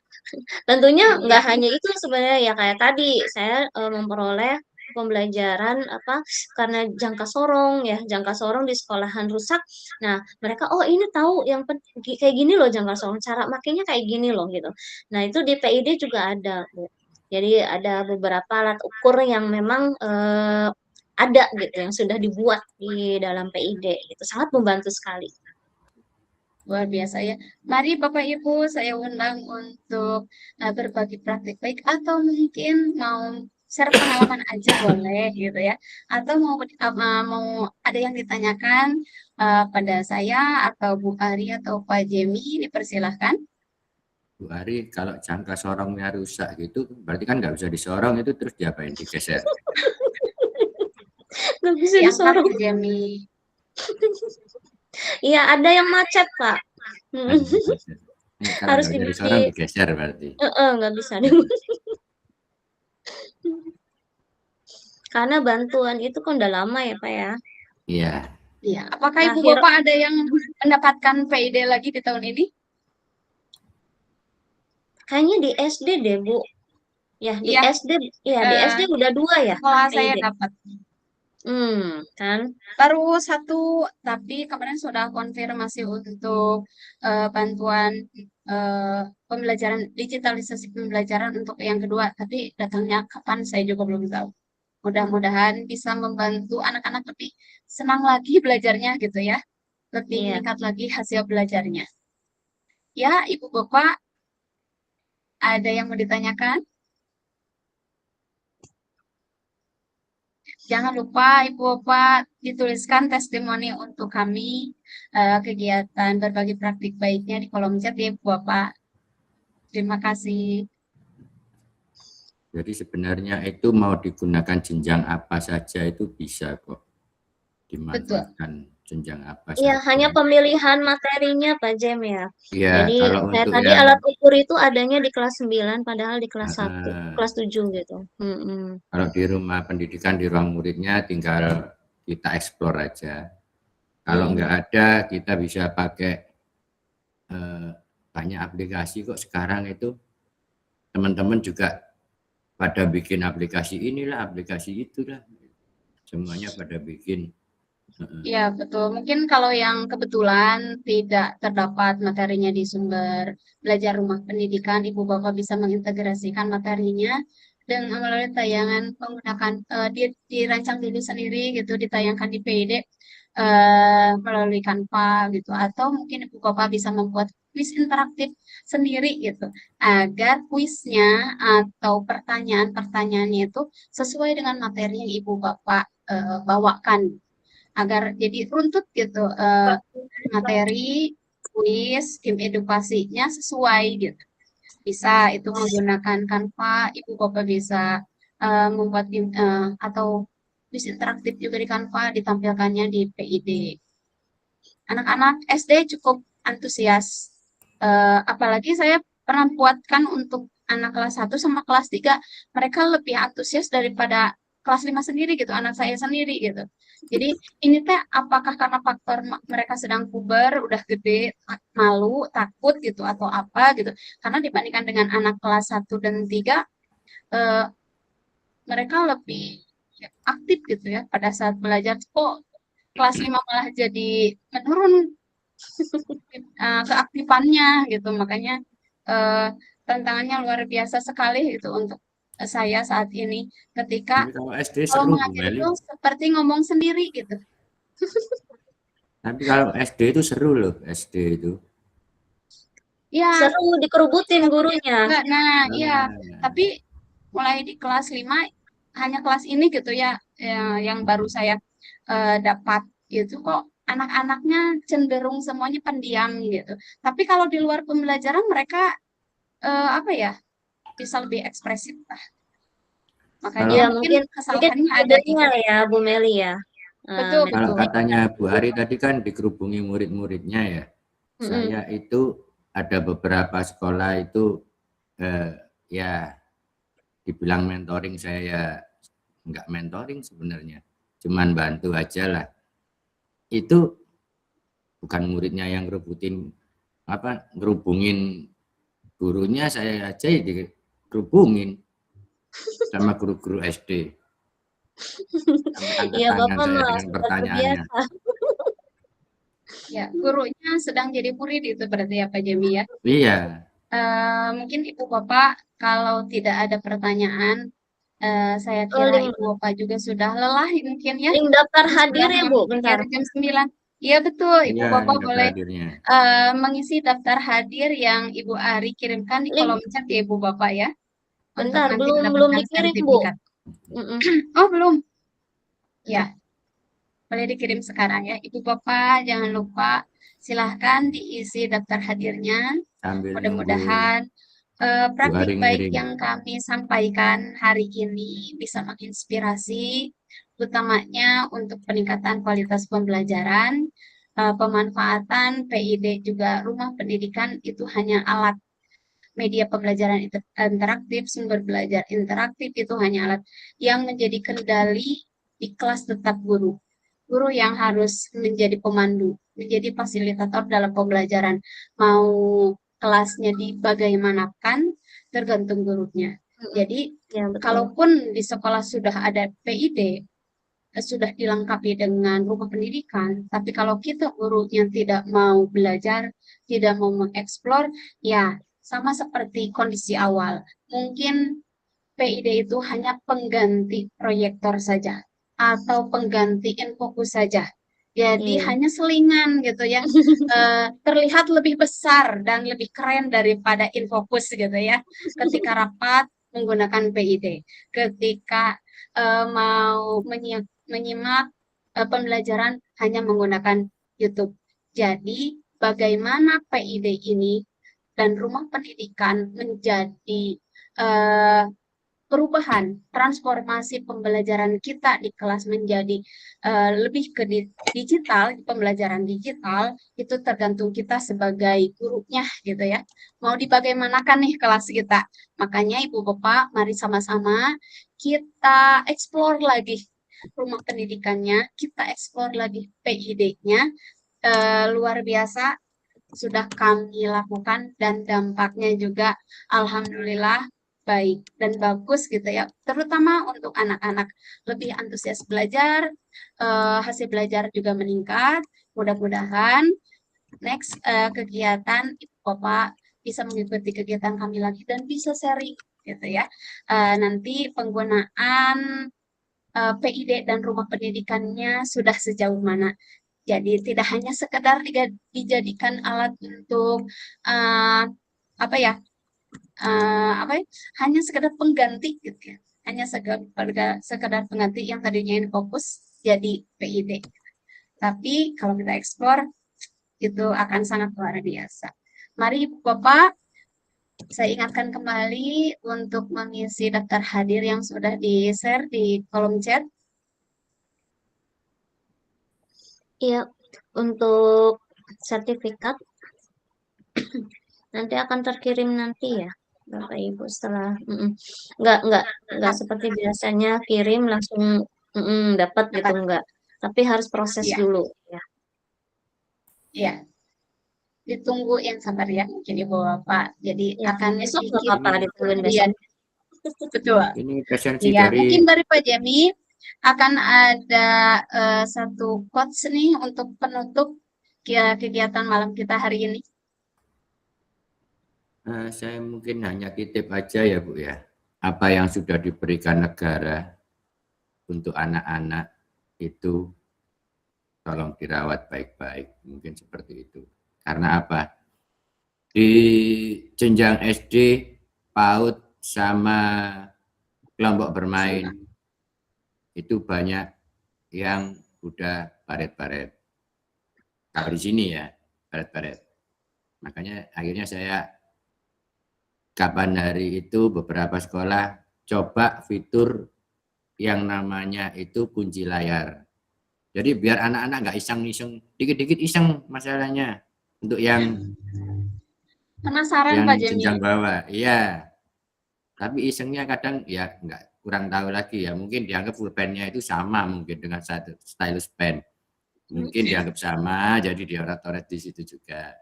tentunya nggak iya, hanya itu sebenarnya ya kayak tadi saya memperoleh pembelajaran apa karena jangka sorong ya jangka sorong di sekolahan rusak. Nah mereka oh ini tahu yang kayak gini loh jangka sorong cara makainya kayak gini loh gitu. Nah itu di PID juga ada Bu. Jadi ada beberapa alat ukur yang memang ada gitu yang sudah dibuat di dalam PID itu sangat membantu sekali. luar biasa ya. Mari Bapak Ibu saya undang untuk berbagi praktik baik atau mungkin mau share pengalaman aja boleh gitu ya. Atau mau ada yang ditanyakan pada saya atau Bu Ari atau Pak Jemi dipersilahkan. Bu Ari, kalau jangka sorongnya rusak gitu, berarti kan nggak bisa disorong itu terus diapain? Digeser. Nggak bisa Diangkat disorong. Bu Jemi. Iya ada yang macet Pak. Ini kalau Harus nggak bisa di disorong digeser berarti. nggak bisa karena bantuan itu kan udah lama ya Pak ya. Iya. Iya, apakah Ibu Terakhir Bapak ada yang mendapatkan PID lagi di tahun ini? kayaknya di SD deh Bu. Ya di Iya, SD ya di eh, SD udah 2 ya sekolah saya PID. dapat. Kan. Baru satu, tapi kemarin sudah konfirmasi untuk bantuan pembelajaran digitalisasi pembelajaran untuk yang kedua. Tapi datangnya kapan saya juga belum tahu. Mudah-mudahan bisa membantu anak-anak lebih senang lagi belajarnya gitu ya. Lebih Iya. meningkat lagi hasil belajarnya. Ya, Ibu Bapak, ada yang mau ditanyakan? Jangan lupa Ibu Bapak dituliskan testimoni untuk kami kegiatan berbagi praktik baiknya di kolom chat ya Ibu Bapak. Terima kasih. Jadi sebenarnya itu mau digunakan jenjang apa saja itu bisa kok dimanfaatkan jenjang apa Iya, saja. hanya pemilihan materinya Pak Jem ya. Iya, Jadi kalau kayak untuk tadi yang alat ukur itu adanya di kelas 9 padahal di kelas 1, eh, kelas 7 gitu. kalau di rumah pendidikan di ruang muridnya tinggal kita eksplor aja. Kalau nggak ada kita bisa pakai banyak aplikasi kok sekarang itu teman-teman juga pada bikin aplikasi inilah aplikasi itulah semuanya pada bikin Ya, betul. Mungkin kalau yang kebetulan tidak terdapat materinya di sumber belajar rumah pendidikan, Ibu Bapak bisa mengintegrasikan materinya dengan melalui tayangan menggunakan dirancang dulu sendiri gitu, ditayangkan di PID melalui Canva gitu, atau mungkin Ibu Bapak bisa membuat kuis interaktif sendiri gitu, agar kuisnya atau pertanyaan-pertanyaannya itu sesuai dengan materi yang Ibu Bapak bawakan agar jadi runtut gitu materi kuis tim edukasinya sesuai gitu. Bisa itu menggunakan Canva, Ibu Bapak bisa membuat atau kuis interaktif juga di Canva ditampilkannya di PID. Anak-anak SD cukup antusias. Apalagi saya pernah buatkan untuk anak kelas 1 sama kelas 3, mereka lebih antusias daripada kelas 5 sendiri gitu, anak saya sendiri gitu. Jadi ini teh apakah karena faktor mereka sedang puber, udah gede, malu, takut gitu atau apa gitu. Karena dibandingkan dengan anak kelas 1 dan 3, eh, mereka lebih aktif gitu ya pada saat belajar. Kok kelas 5 malah jadi menurun keaktifannya gitu. Makanya tantangannya luar biasa sekali gitu untuk saya saat ini ketika Tapi kalau SD kalau seru, Bu mengajar Meli. itu seperti ngomong sendiri gitu. Tapi kalau SD itu seru loh, SD itu. Ya, Seru dikerubutin gurunya. enggak, nah iya. Nah, Tapi mulai di kelas 5 hanya kelas ini gitu ya, yang baru saya dapat gitu kok anak-anaknya cenderung semuanya pendiam gitu. Tapi kalau di luar pembelajaran mereka apa ya bisa lebih ekspresif lah. Makanya kalau Ya mungkin mungkin kesalahannya ada di metodenya ya Bu Meli ya. betul kalau betul. Metodenya. katanya Bu Ari tadi kan dikerubungi murid-muridnya ya. Mm-mm. Saya itu ada beberapa sekolah itu ya dibilang mentoring, saya nggak mentoring sebenarnya, cuman bantu aja lah. Itu bukan muridnya yang ngerebutin apa, ngerubungin gurunya, saya aja dikerubungin sama guru-guru SD. Sampai angkat Iya tangan Bapak saya mah dengan sudah pertanyaannya. terbiasa. Ya, gurunya sedang jadi murid itu berarti ya Pak Jemi ya. Iya, Mungkin Ibu Bapak kalau tidak ada pertanyaan, saya Oh, kira link, Ibu Bapak juga sudah lelah mungkin ya. link daftar Ini hadir sudah ya Bu, hampir bentar. jam 9. Iya betul, Ibu iya ini Bapak daftar boleh hadirnya. mengisi daftar hadir yang Ibu Ari kirimkan di kolom Link, chat ya Ibu Bapak ya, untuk bentar, nanti belum mendapatkan dikirim Bu. sertifikat. Mm-mm. Oh belum? Ya, boleh dikirim sekarang ya. Ibu Bapak jangan lupa silahkan diisi daftar hadirnya. Sambil nunggu Mudah-mudahan Bu Ari praktik baik ngirim. yang kami sampaikan hari ini bisa menginspirasi, utamanya untuk peningkatan kualitas pembelajaran, pemanfaatan PID juga rumah pendidikan itu hanya alat media pembelajaran interaktif, sumber belajar interaktif itu hanya alat yang menjadi kendali di kelas tetap guru. Guru yang harus menjadi pemandu, menjadi fasilitator dalam pembelajaran. Mau kelasnya dibagaimanakan tergantung gurunya. Jadi Ya betul. kalaupun di sekolah sudah ada PID, sudah dilengkapi dengan rumah pendidikan, tapi kalau kita gurunya tidak mau belajar, tidak mau mengeksplor, ya sama seperti kondisi awal. Mungkin PID itu hanya pengganti proyektor saja atau pengganti infokus saja. Jadi Iya. hanya selingan gitu yang terlihat lebih besar dan lebih keren daripada infokus gitu ya. Ketika rapat menggunakan PID, ketika mau menyimak pembelajaran hanya menggunakan YouTube. Jadi bagaimana PID ini dan rumah pendidikan menjadi perubahan transformasi pembelajaran kita di kelas menjadi lebih ke digital, pembelajaran digital itu tergantung kita sebagai gurunya gitu ya. Mau dibagaimanakan nih kelas kita. Makanya Ibu Bapak mari sama-sama kita explore lagi rumah pendidikannya, kita explore lagi PID-nya. Luar biasa sudah kami lakukan dan dampaknya juga alhamdulillah baik dan bagus gitu ya, terutama untuk anak-anak lebih antusias belajar, hasil belajar juga meningkat. Mudah-mudahan next kegiatan Ibu Bapak bisa mengikuti kegiatan kami lagi dan bisa sharing gitu ya. Nanti penggunaan PID dan rumah pendidikannya sudah sejauh mana. Jadi tidak hanya sekedar dijadikan alat untuk apa ya, hanya sekedar pengganti gitu ya. Hanya sekedar pengganti yang tadinya ini fokus jadi PID. Tapi kalau kita eksplor itu akan sangat luar biasa. Mari Bapak, saya ingatkan kembali untuk mengisi daftar hadir yang sudah di-share di kolom chat. Iya, untuk sertifikat nanti akan terkirim nanti ya, Bapak Ibu setelah nggak seperti biasanya kirim langsung dapat gitu enggak. Tapi harus proses Iya. dulu ya. Iya. Ditunggu yang sabar ya mungkin Ibu Bapak. Jadi Ya, akan besok bikin nggak apa-apa ditungguin besok. Betul. Ini presensi Iya, dari mungkin dari Pak Jemi akan ada satu quotes nih untuk penutup kegiatan malam kita hari ini. Saya mungkin hanya titip aja ya Bu ya, apa yang sudah diberikan negara untuk anak-anak itu tolong dirawat baik-baik, mungkin seperti itu. Karena apa? Di jenjang SD, PAUD sama kelompok bermain itu banyak yang udah baret-baret. Kalau di sini ya, baret-baret. Makanya akhirnya saya kapan hari itu beberapa sekolah coba fitur yang namanya itu kunci layar. Jadi biar anak-anak nggak iseng-iseng, dikit-dikit iseng masalahnya. Untuk yang Penasaran Pak Jemi. jenjang bawah, iya. Tapi isengnya kadang ya nggak, kurang tahu lagi ya. Mungkin dianggap pulpennya itu sama mungkin dengan satu stylus pen. Mungkin dianggap sama, jadi dioret-oret di situ juga.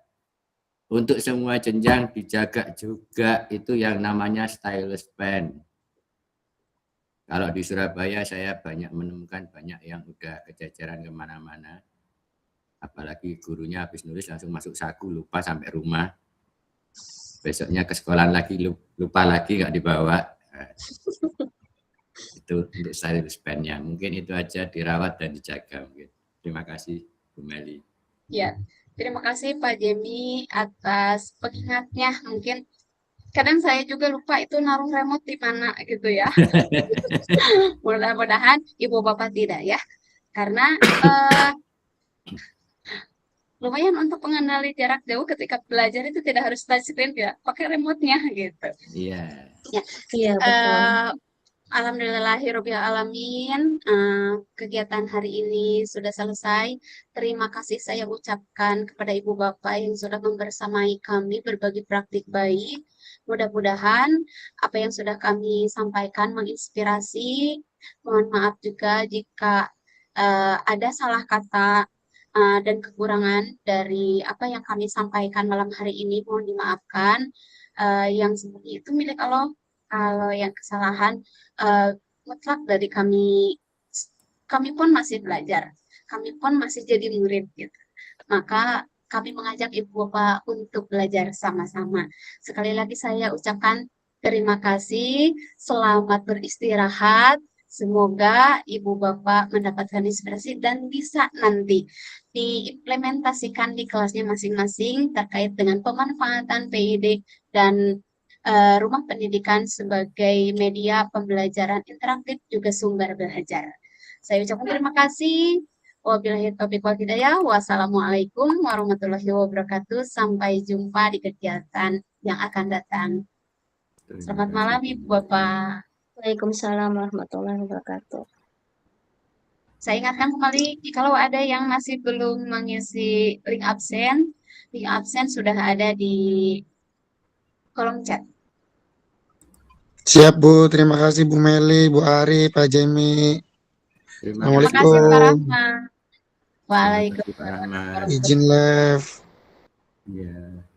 Untuk semua jenjang dijaga juga itu yang namanya stylus pen. Kalau di Surabaya saya banyak menemukan banyak yang udah kejajaran kemana-mana. Apalagi gurunya habis nulis langsung masuk saku, lupa sampai rumah. Besoknya ke sekolah lagi, lupa lagi nggak dibawa. Itu untuk stylus pennya. Mungkin itu aja, dirawat dan dijaga. Mungkin. Terima kasih Bu Meli. Ya, terima kasih Pak Jemi atas pengingatnya. Mungkin kadang saya juga lupa itu naruh remote di mana gitu ya. Mudah-mudahan Ibu Bapak tidak ya. Karena lumayan untuk mengenali jarak jauh ketika belajar itu tidak harus touchscreen ya, pakai remote-nya gitu. Iya. Iya, betul. Alhamdulillahirabbil alamin, kegiatan hari ini sudah selesai. Terima kasih saya ucapkan kepada Ibu Bapak yang sudah membersamai kami berbagi praktik baik. Mudah-mudahan apa yang sudah kami sampaikan menginspirasi. Mohon maaf juga jika ada salah kata dan kekurangan dari apa yang kami sampaikan malam hari ini, mohon dimaafkan. Yang seperti itu milik Allah. Kalau yang kesalahan mutlak dari kami pun masih belajar, kami pun masih jadi murid gitu. Maka kami mengajak Ibu Bapak untuk belajar sama-sama. Sekali lagi saya ucapkan terima kasih, selamat beristirahat. Semoga Ibu Bapak mendapatkan inspirasi dan bisa nanti diimplementasikan di kelasnya masing-masing terkait dengan pemanfaatan PID dan rumah pendidikan sebagai media pembelajaran interaktif juga sumber belajar. Saya ucapkan terima kasih. Wabillahi taufiq wal hidayah. Wassalamualaikum warahmatullahi wabarakatuh. Sampai jumpa di kegiatan yang akan datang. Selamat malam Ibu Bapak. Waalaikumsalam warahmatullahi wabarakatuh. Saya ingatkan kembali, kalau ada yang masih belum mengisi link absen sudah ada di kolom chat. Siap Bu, terima kasih Bu Meli, Bu Ari, Pak Jemi. Terima kasih Pak Rahma. Waalaikumsalam. Izin live. Iya.